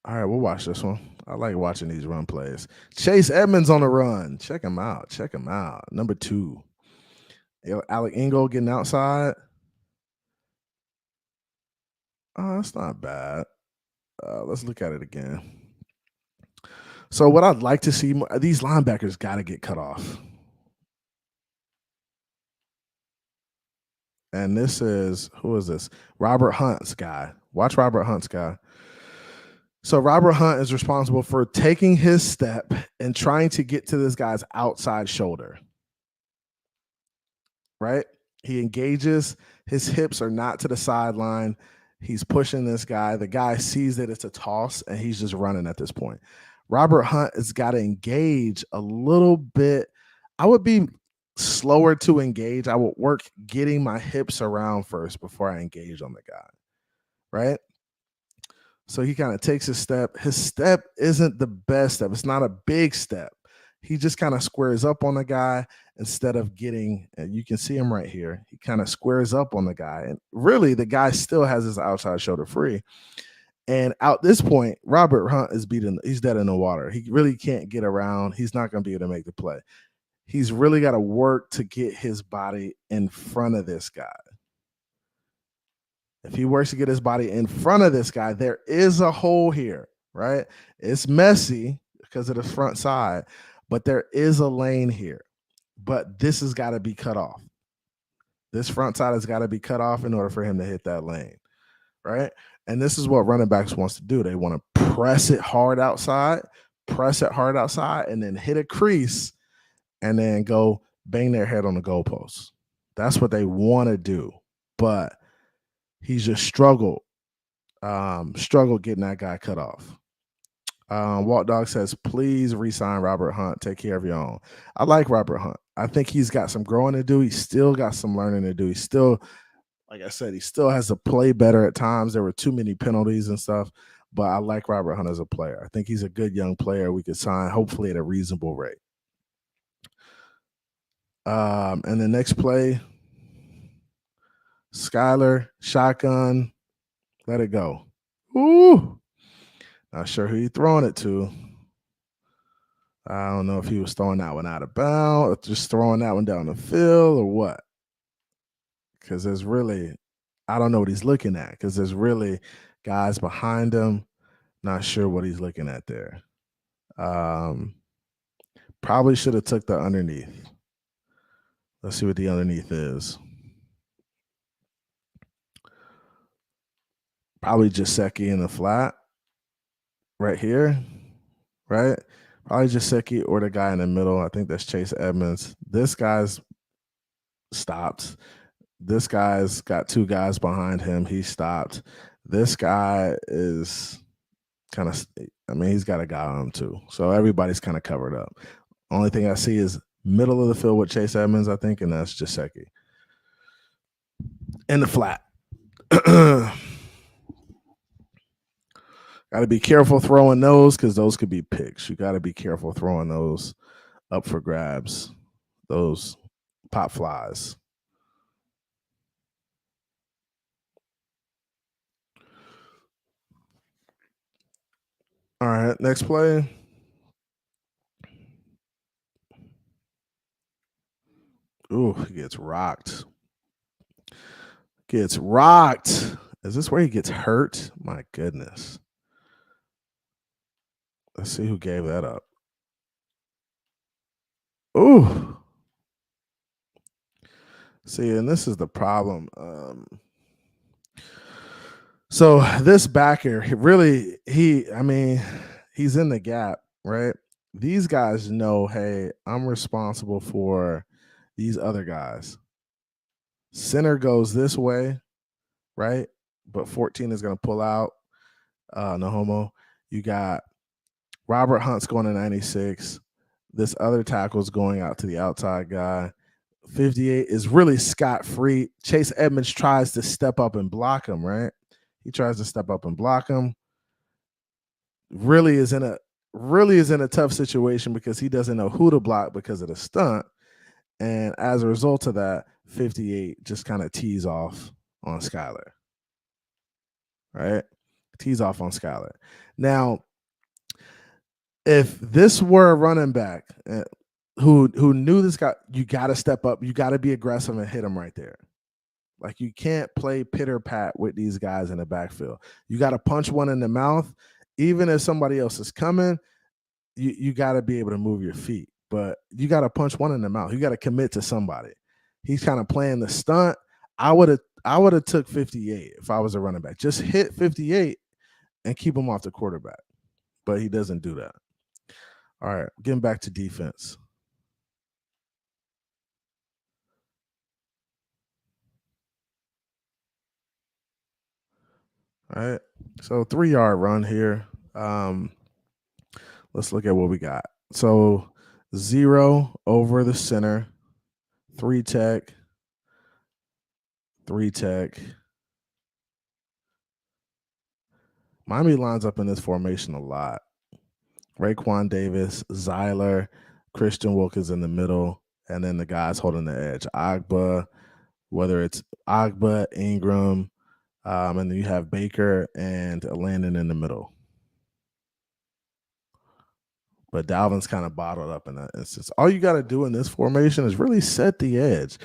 All right, we'll watch this one. I like watching these run plays. Chase Edmonds on the run. Check him out. Number 2. Alec Ingold getting outside. Oh, that's not bad. Let's look at it again. So what I'd like to see, these linebackers got to get cut off. And this is, who is this? Robert Hunt's guy. Watch Robert Hunt's guy. So Robert Hunt is responsible for taking his step and trying to get to this guy's outside shoulder. Right? He engages. His hips are not to the sideline. He's pushing this guy. The guy sees that it's a toss, and he's just running at this point. Robert Hunt has got to engage a little bit. I would be slower to engage. I would work getting my hips around first before I engage on the guy, right? So he kind of takes his step. His step isn't the best step. It's not a big step. He just kind of squares up on the guy instead of getting, and you can see him right here. He kind of squares up on the guy. And really, the guy still has his outside shoulder free. And at this point, Robert Hunt is he's dead in the water. He really can't get around. He's not going to be able to make the play. He's really got to work to get his body in front of this guy. If he works to get his body in front of this guy, there is a hole here, right? It's messy because of the front side, but there is a lane here. But this has got to be cut off. This front side has got to be cut off in order for him to hit that lane, right? And this is what running backs wants to do. They want to press it hard outside, and then hit a crease and then go bang their head on the goalpost. That's what they want to do. But he's just struggled getting that guy cut off. Walt Dog says, please re-sign Robert Hunt. Take care of your own. I like Robert Hunt. I think he's got some growing to do. He's still got some learning to do. He's still, like I said, he still has to play better at times. There were too many penalties and stuff, but I like Robert Hunt as a player. I think he's a good young player we could sign, hopefully at a reasonable rate. And the next play, Skyler, shotgun, let it go. Ooh. Not sure who he's throwing it to. I don't know if he was throwing that one out of bounds or just throwing that one down the field or what. Because there's really, I don't know what he's looking at because there's really guys behind him. Not sure what he's looking at there. Probably should have took the underneath. Let's see what the underneath is. Probably Jaceki in the flat. Right here, right? Probably Jaceki or the guy in the middle. I think that's Chase Edmonds. This guy's stopped. This guy's got two guys behind him. He stopped. This guy is kind of, I mean, he's got a guy on him too. So everybody's kind of covered up. Only thing I see is middle of the field with Chase Edmonds, I think, and that's Jaceki. In the flat. Got to be careful throwing those because those could be picks. You got to be careful throwing those up for grabs, those pop flies. All right, next play. Ooh, he gets rocked. Gets rocked. Is this where he gets hurt? My goodness. Let's see who gave that up. Ooh. See, and this is the problem. So this backer, he's in the gap, right? These guys know, hey, I'm responsible for these other guys. Center goes this way, right? But 14 is going to pull out. No homo. You got Robert Hunt's going to 96. This other tackle's going out to the outside guy. 58 is really scot-free. Chase Edmonds tries to step up and block him, right? He tries to step up and block him. Really is in a tough situation because he doesn't know who to block because of the stunt. And as a result of that, 58 just kind of tees off on Skyler. Right? Tees off on Skyler. Now, if this were a running back who knew this guy, you got to step up. You got to be aggressive and hit him right there. Like, you can't play pitter-pat with these guys in the backfield. You got to punch one in the mouth. Even if somebody else is coming, you got to be able to move your feet. But you got to punch one in the mouth. You got to commit to somebody. He's kind of playing the stunt. I would have took 58 if I was a running back. Just hit 58 and keep him off the quarterback. But he doesn't do that. All right, getting back to defense. All right, so 3-yard run here. Let's look at what we got. So 0 over the center, 3 tech, 3 tech. Miami lines up in this formation a lot. Raekwon Davis, Zyler, Christian Wilkins in the middle, and then the guys holding the edge. Agba, whether it's Agba, Ingram, and then you have Baker and Landon in the middle. But Dalvin's kind of bottled up in that instance. All you got to do in this formation is really set the edge.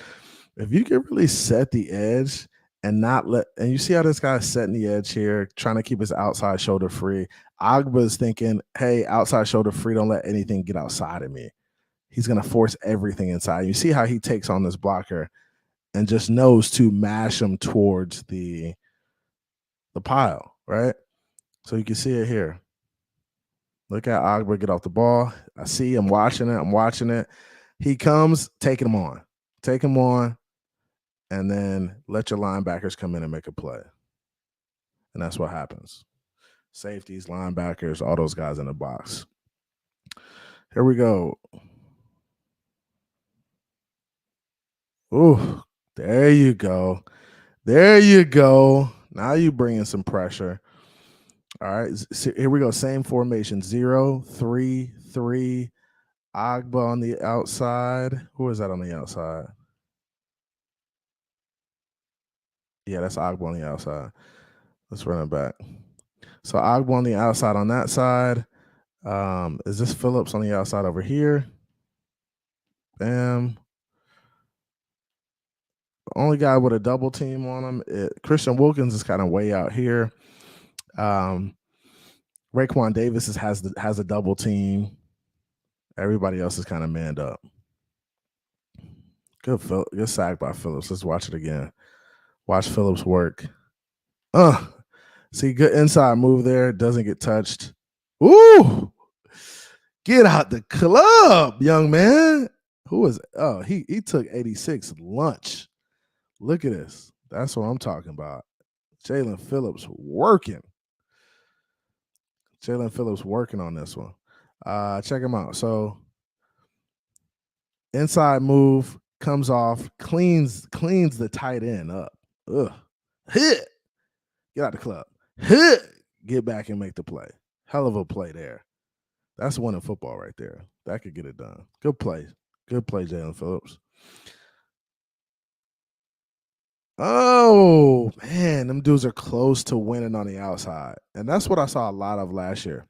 If you can really set the edge and not let – and you see how this guy's setting the edge here, trying to keep his outside shoulder free. Agba's thinking, hey, outside shoulder free, don't let anything get outside of me. He's going to force everything inside. You see how he takes on this blocker and just knows to mash them towards the pile, right? So you can see it here. Look at Ogba get off the ball. I see him watching it. I'm watching it. He comes, taking him on. Take him on, and then let your linebackers come in and make a play. And that's what happens. Safeties, linebackers, all those guys in the box. Here we go. Ooh, there you go. There you go. Now you bring in some pressure. All right, so here we go. Same formation. 0, 3, 3. Ogba on the outside. Who is that on the outside? Yeah, that's Ogba on the outside. Let's run it back. So Ogba on the outside on that side. Is this Phillips on the outside over here? Bam. The only guy with a double team on him, Christian Wilkins is kind of way out here. Raekwon Davis has a double team. Everybody else is kind of manned up. Good sack by Phillips. Let's watch it again. Watch Phillips work. See, good inside move there. Doesn't get touched. Ooh! Get out the club, young man. Who was? Oh, he took 86 lunch. Look at this. That's what I'm talking about. Jalen Phillips working. Jalen Phillips working on this one. Check him out. So inside move comes off, cleans the tight end up. Ugh. Hit. Get out the club. Hit. Get back and make the play. Hell of a play there. That's winning football right there. That could get it done. Good play. Good play, Jalen Phillips. Oh, man, them dudes are close to winning on the outside. And that's what I saw a lot of last year.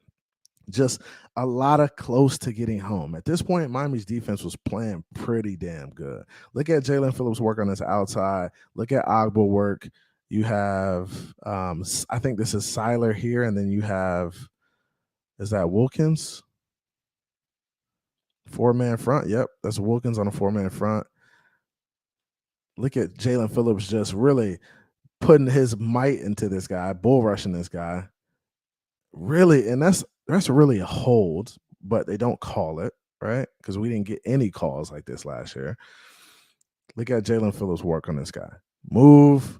Just a lot of close to getting home. At this point, Miami's defense was playing pretty damn good. Look at Jalen Phillips work on this outside. Look at Ogba work. You have, I think this is Seiler here, and then you have, is that Wilkins? 4-man front. Yep, that's Wilkins on a 4-man front. Look at Jalen Phillips just really putting his might into this guy, bull rushing this guy. Really, and that's really a hold, but they don't call it, right? Because we didn't get any calls like this last year. Look at Jalen Phillips work on this guy. Move,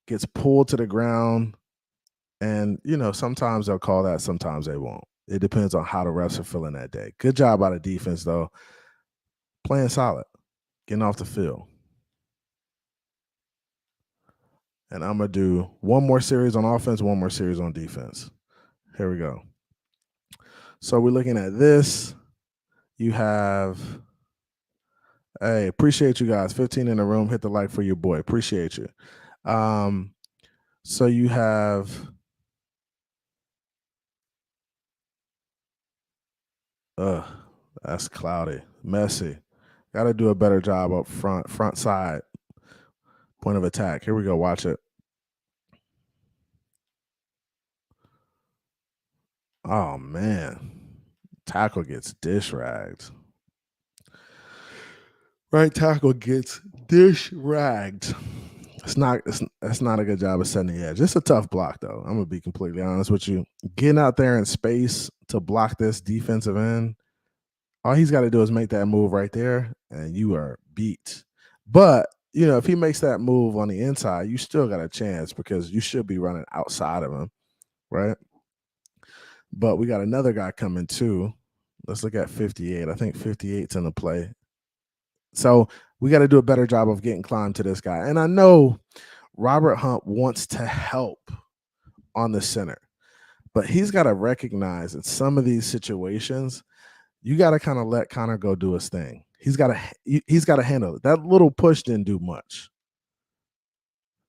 gets pulled to the ground, and, sometimes they'll call that, sometimes they won't. It depends on how the refs are feeling that day. Good job out of defense, though. Playing solid, getting off the field. And I'm going to do one more series on offense, one more series on defense. Here we go. So we're looking at this. You have, hey, appreciate you guys. 15 in the room. Hit the like for your boy. Appreciate you. So you have, that's cloudy, messy. Got to do a better job up front side. Point of attack. Here we go. Watch it. Oh, man. Tackle gets dish ragged. Right tackle gets dish ragged. That's not a good job of setting the edge. It's a tough block, though. I'm going to be completely honest with you. Getting out there in space to block this defensive end, all he's got to do is make that move right there, and you are beat. But, if he makes that move on the inside, you still got a chance because you should be running outside of him, right? But we got another guy coming too. Let's look at 58. I think 58's in the play. So we got to do a better job of getting climb to this guy. And I know Robert Hunt wants to help on the center, but he's got to recognize in some of these situations, you got to kind of let Connor go do his thing. He's got to handle it. That little push didn't do much,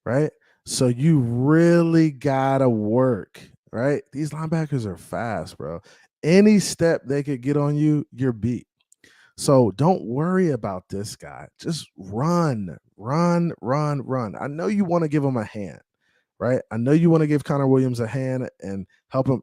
right? So you really got to work, right? These linebackers are fast, bro. Any step they could get on you, you're beat. So don't worry about this guy. Just run. I know you want to give him a hand, right? I know you want to give Connor Williams a hand and help him.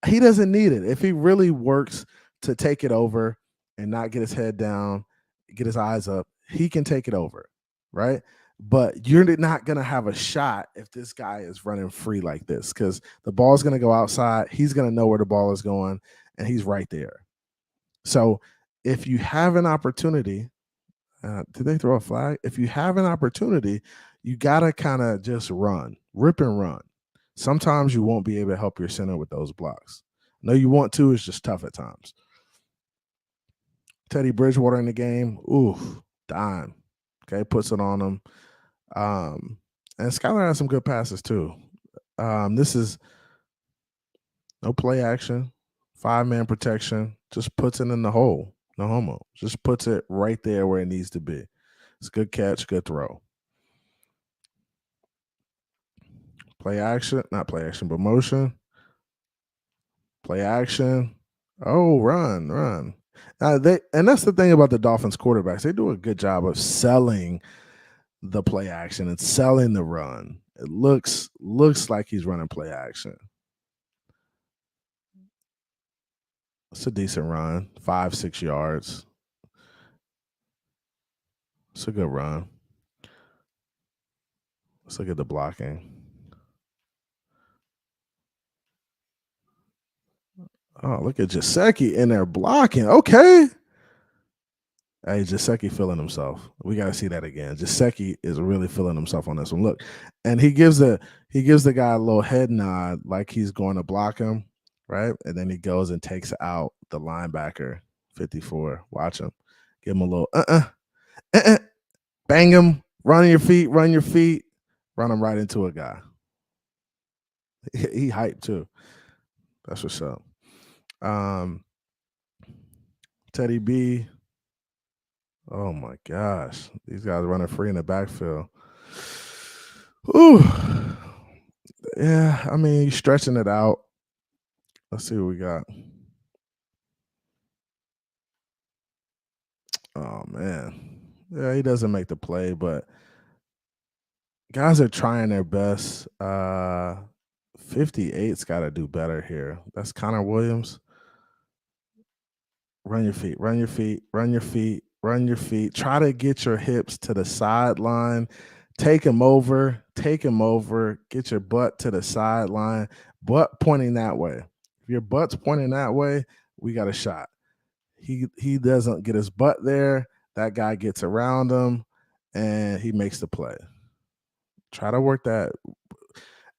He doesn't need it. If he really works to take it over and not get his head down, get his eyes up, he can take it over. right? But you're not going to have a shot if this guy is running free like this, because the ball is going to go outside. He's going to know where the ball is going, and he's right there. So if you have an opportunity, did they throw a flag? If you have an opportunity, you got to kind of just run, rip and run. Sometimes you won't be able to help your center with those blocks. No, you want to. It's just tough at times. Teddy Bridgewater in the game. Ooh, dime. Okay, puts it on him. And Skylar has some good passes too. This is no play action, 5-man protection. Just puts it in the hole. No homo. Just puts it right there where it needs to be. It's a good catch, good throw. Play action, not play action, but motion. Play action. Oh, run. And that's the thing about the Dolphins quarterbacks. They do a good job of selling the play action and selling the run. It looks like he's running play action. It's a decent run, 5-6 yards. It's a good run. Let's look at the blocking. Oh, look at Jasecki in there blocking. Okay. Hey, Jasecki feeling himself. We got to see that again. Jasecki is really feeling himself on this one. Look, and he gives the guy a little head nod like he's going to block him, right? And then he goes and takes out the linebacker, 54. Watch him. Give him a little bang him, run your feet, run him right into a guy. He hyped too. That's what's up. Teddy B. Oh my gosh. These guys running free in the backfield. Ooh. Yeah, I mean, he's stretching it out. Let's see what we got. Oh man. Yeah, he doesn't make the play, but guys are trying their best. 58's got to do better here. That's Connor Williams. Run your feet, run your feet, run your feet, run your feet. Try to get your hips to the sideline. Take him over, get your butt to the sideline, butt pointing that way. If your butt's pointing that way, we got a shot. He doesn't get his butt there. That guy gets around him, and he makes the play. Try to work that.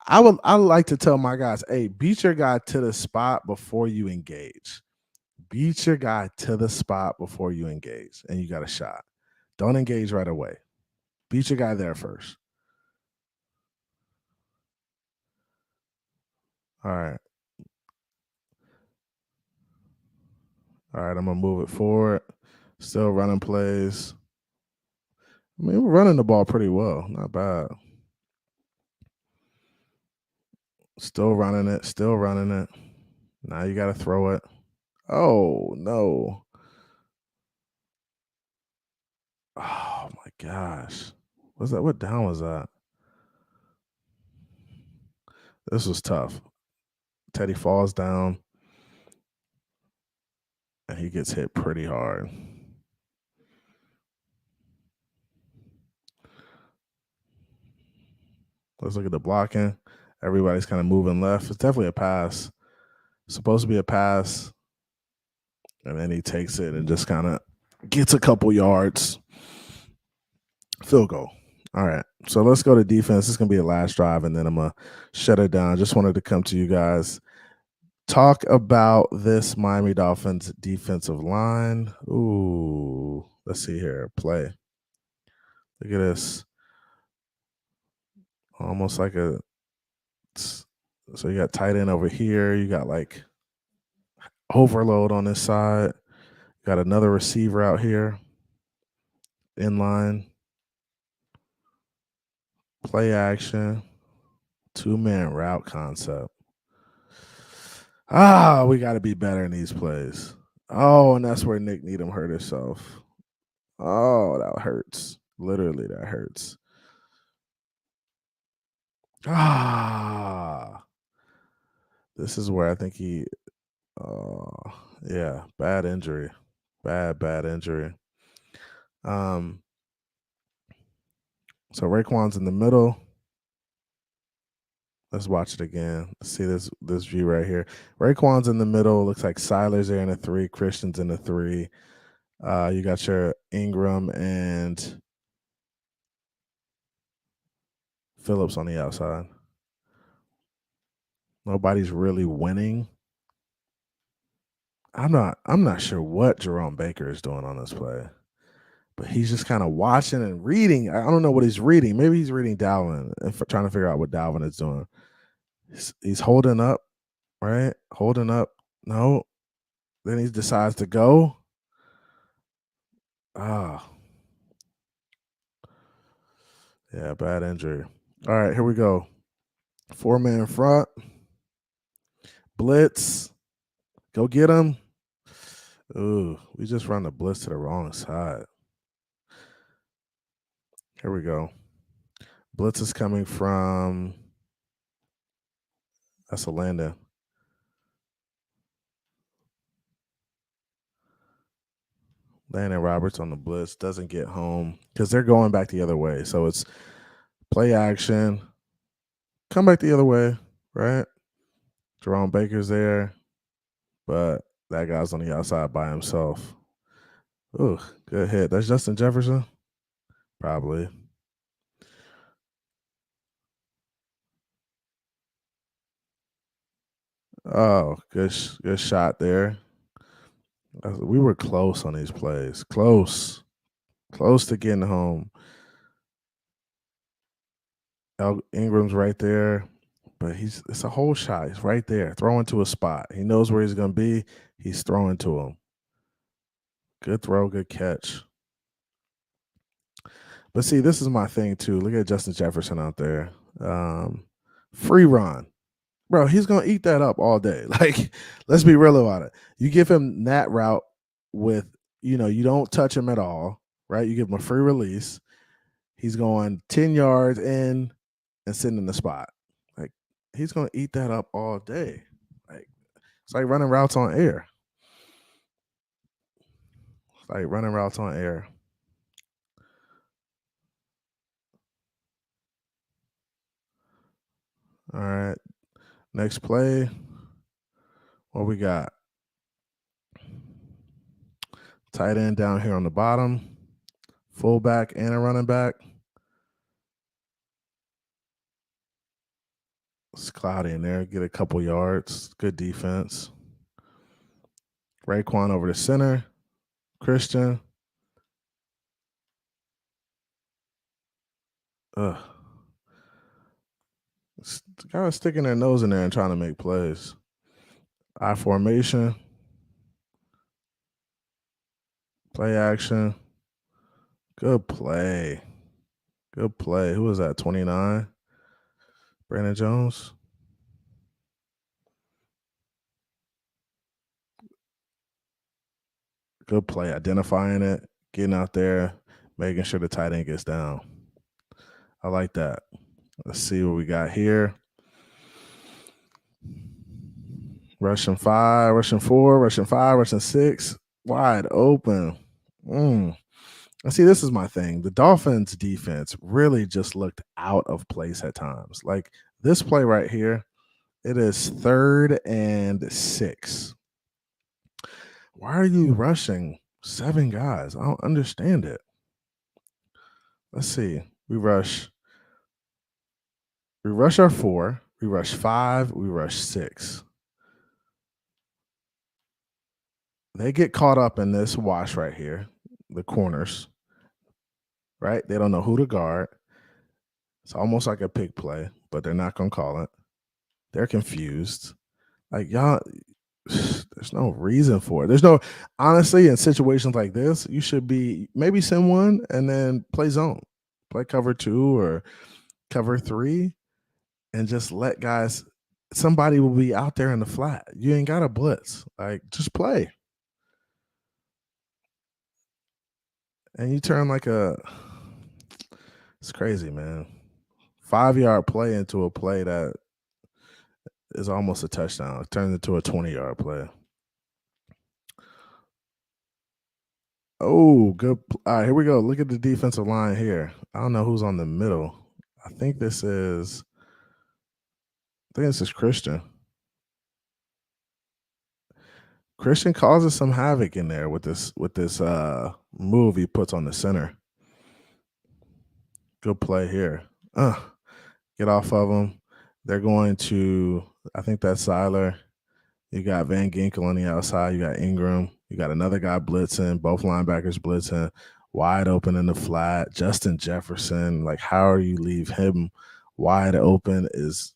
I like to tell my guys, hey, beat your guy to the spot before you engage. Beat your guy to the spot before you engage, and you got a shot. Don't engage right away. Beat your guy there first. All right. I'm going to move it forward. Still running plays. I mean, we're running the ball pretty well. Not bad. Still running it. Now you got to throw it. Oh, no. Oh, my gosh. What down was that? This was tough. Teddy falls down, and he gets hit pretty hard. Let's look at the blocking. Everybody's kind of moving left. It's definitely a pass. It's supposed to be a pass. And then he takes it and just kind of gets a couple yards. Field goal. All right. So let's go to defense. This is going to be the last drive, and then I'm going to shut it down. Just wanted to come to you guys, talk about this Miami Dolphins defensive line. Ooh, let's see here. Play. Look at this. Almost like a – so you got tight end over here. You got like overload on this side. Got another receiver out here in line. Play action. 2-man route concept. We got to be better in these plays. Oh, and that's where Nick Needham hurt himself. Oh, that hurts. Literally, that hurts. This is where I think he, yeah, bad injury. Bad injury. So Raekwon's in the middle. Let's watch it again. Let's see this view right here. Raekwon's in the middle. Looks like Siler's there in a 3. Christian's in a 3. You got your Ingram and Phillips on the outside. Nobody's really winning. I'm not sure what Jerome Baker is doing on this play, but he's just kind of watching and reading. I don't know what he's reading. Maybe he's reading Dalvin and trying to figure out what Dalvin is doing. He's holding up, right? Holding up. No. Then he decides to go. Ah. Yeah, bad injury. All right, here we go. 4-man front. Blitz. Go get him. Ooh, we just run the blitz to the wrong side. Here we go. Blitz is coming from, that's a Landon. Landon Roberts on the blitz, doesn't get home because they're going back the other way. So it's play action, come back the other way, right? Jerome Baker's there, but that guy's on the outside by himself. Ooh, good hit. That's Justin Jefferson? Probably. Oh, good shot there. We were close on these plays. Close to getting home. Ingram's right there, but it's a whole shot. He's right there, throwing to a spot. He knows where he's going to be. He's throwing to him. Good throw, good catch. But see, this is my thing too. Look at Justin Jefferson out there. Free run. Bro, he's going to eat that up all day. Like, let's be real about it. You give him that route with, you don't touch him at all, right? You give him a free release. He's going 10 yards in and sitting in the spot. Like, he's going to eat that up all day. Like, it's like running routes on air. All right. Next play. What we got? Tight end down here on the bottom. Fullback and a running back. It's cloudy in there. Get a couple yards. Good defense. Raekwon over the center. Christian. Ugh. Kind of sticking their nose in there and trying to make plays. I formation. Play action. Good play. Good play. Who was that? 29? Brandon Jones? Good play. Identifying it. Getting out there. Making sure the tight end gets down. I like that. Let's see what we got here. Rushing 5, rushing 4, rushing 5, rushing 6. Wide open. See, this is my thing. The Dolphins defense really just looked out of place at times. Like this play right here, it is 3rd and 6. Why are you rushing 7 guys? I don't understand it. Let's see. We rush our 4, we rush 5, we rush 6. They get caught up in this wash right here, the corners, right? They don't know who to guard. It's almost like a pick play, but they're not going to call it. They're confused. Like, y'all, there's no reason for it. Honestly, in situations like this, you should be maybe send one and then play zone, play cover 2 or cover 3, and just let guys, somebody will be out there in the flat. You ain't got to blitz. Like, just play. And you turn it's crazy, man. 5-yard play into a play that is almost a touchdown. It turns into a 20-yard play. Oh, good. All right, here we go. Look at the defensive line here. I don't know who's on the middle. I think this is Christian. Christian causes some havoc in there with this move he puts on the center. Good play here. Get off of him. They're going to, I think that's Seiler. You got Van Ginkel on the outside. You got Ingram. You got another guy blitzing. Both linebackers blitzing. Wide open in the flat. Justin Jefferson. Like, how do you leave him wide open is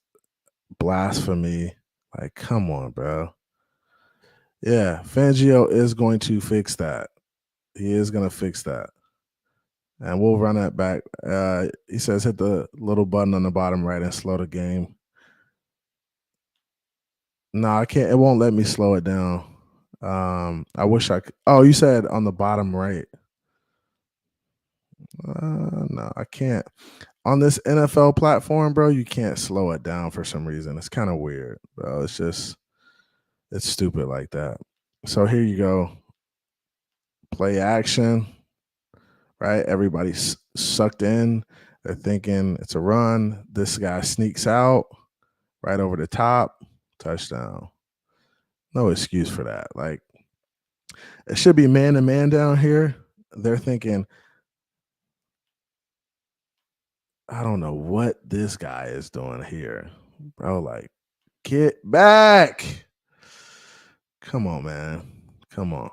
blasphemy. Like, come on, bro. Yeah, Fangio is going to fix that. He is going to fix that. And we'll run that back. He says hit the little button on the bottom right and slow the game. No, I can't. It won't let me slow it down. I wish I could. Oh, you said on the bottom right. No, I can't. On this NFL platform, bro, you can't slow it down for some reason. It's kind of weird, bro. It's stupid like that. So here you go. Play action, right? Everybody's sucked in. They're thinking it's a run. This guy sneaks out right over the top. Touchdown. No excuse for that. Like, it should be man to man down here. They're thinking, I don't know what this guy is doing here, bro. Like, get back. Come on, man. Come on.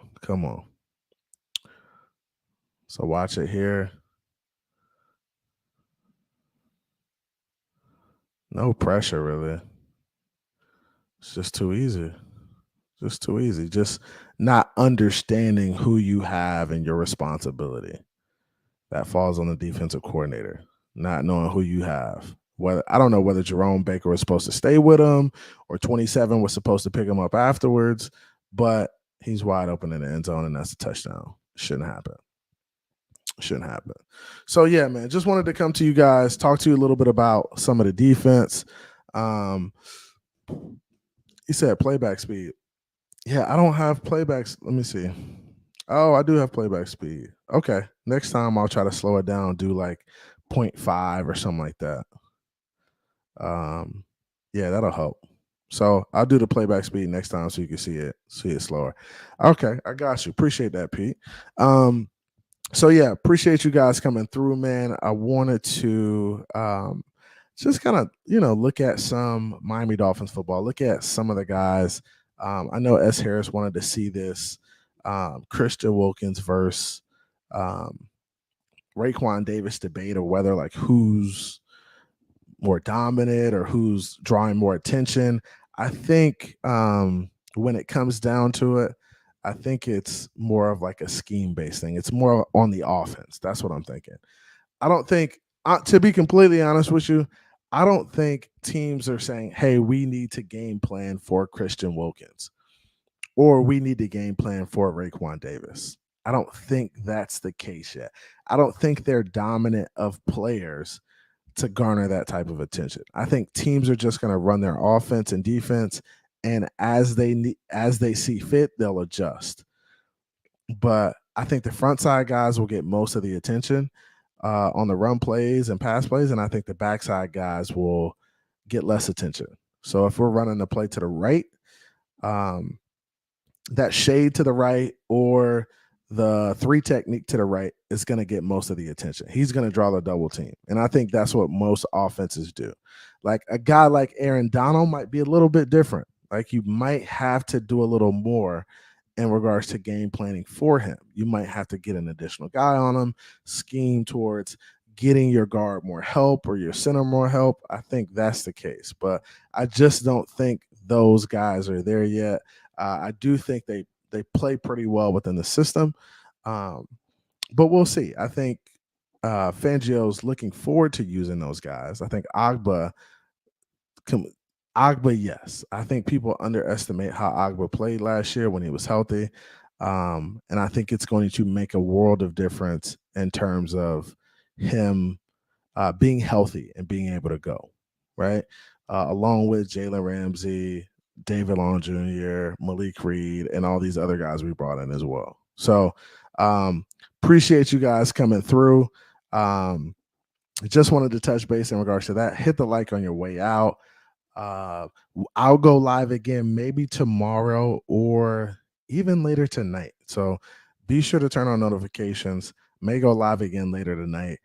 So watch it here. No pressure, really. It's just too easy. Just not understanding who you have and your responsibility. That falls on the defensive coordinator, not knowing who you have. I don't know whether Jerome Baker was supposed to stay with him or 27 was supposed to pick him up afterwards, but he's wide open in the end zone, and that's a touchdown. Shouldn't happen. So yeah, man, just wanted to come to you guys, talk to you a little bit about some of the defense. He said playback speed. Yeah, I don't have playbacks. Let me see. Oh, I do have playback speed. Okay. Next time I'll try to slow it down, do like 0.5 or something like that. Yeah, that'll help. So I'll do the playback speed next time so you can see it slower. Okay, I got you. Appreciate that, Pete. So yeah, appreciate you guys coming through, man. I wanted to just kind of, look at some Miami Dolphins football, look at some of the guys. I know S. Harris wanted to see this Christian Wilkins versus Raekwon Davis debate of whether like who's more dominant or who's drawing more attention. I think when it comes down to it, I think it's more of like a scheme-based thing. It's more on the offense. That's what I'm thinking. I don't think, to be completely honest with you, I don't think teams are saying, hey, we need to game plan for Christian Wilkins or we need to game plan for Raekwon Davis. I don't think that's the case yet. I don't think they're dominant of players to garner that type of attention. I think teams are just going to run their offense and defense, and as they see fit, they'll adjust. But I think the front side guys will get most of the attention on the run plays and pass plays, and I think the backside guys will get less attention. So if we're running the play to the right, that shade to the right or the 3 technique to the right is going to get most of the attention. He's going to draw the double team. And I think that's what most offenses do. Like a guy like Aaron Donald might be a little bit different. Like you might have to do a little more in regards to game planning for him. You might have to get an additional guy on him, scheme towards getting your guard more help or your center more help. I think that's the case. But I just don't think those guys are there yet. I do think they play pretty well within the system. But we'll see. I think Fangio's looking forward to using those guys. I think Agba, yes. I think people underestimate how Agba played last year when he was healthy. And I think it's going to make a world of difference in terms of him being healthy and being able to go, right? Along with Jalen Ramsey, David Long Jr., Malik Reed, and all these other guys we brought in as well. So appreciate you guys coming through. just wanted to touch base in regards to that. Hit the like on your way out. I'll go live again maybe tomorrow or even later tonight. So be sure to turn on notifications. May go live again later tonight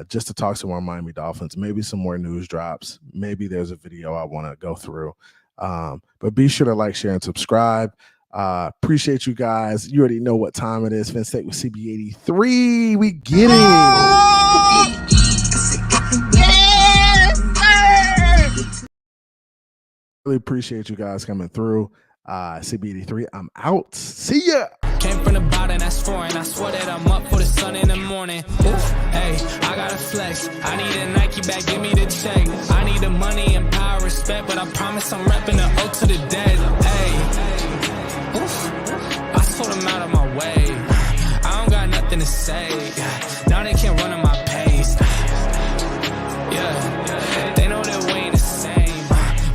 just to talk some more Miami Dolphins, maybe some more news drops. Maybe there's a video I want to go through. But be sure to like, share, and subscribe. Appreciate you guys. You already know what time it is. Fence Take with CB83. We get it. Really appreciate you guys coming through. CB83, I'm out. See ya. Came from the bottom, that's foreign. I swear that I'm up for the sun in the morning. Oof, hey, I gotta flex. I need a Nike bag, give me the check. I need the money and power, respect, but I promise I'm repping the O to the dead. Hey, oof, I told them out of my way. I don't got nothing to say. Now they can't run at my pace. Yeah, they know that we ain't the same.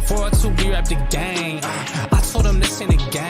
402, we rap the game. I told them this ain't a game.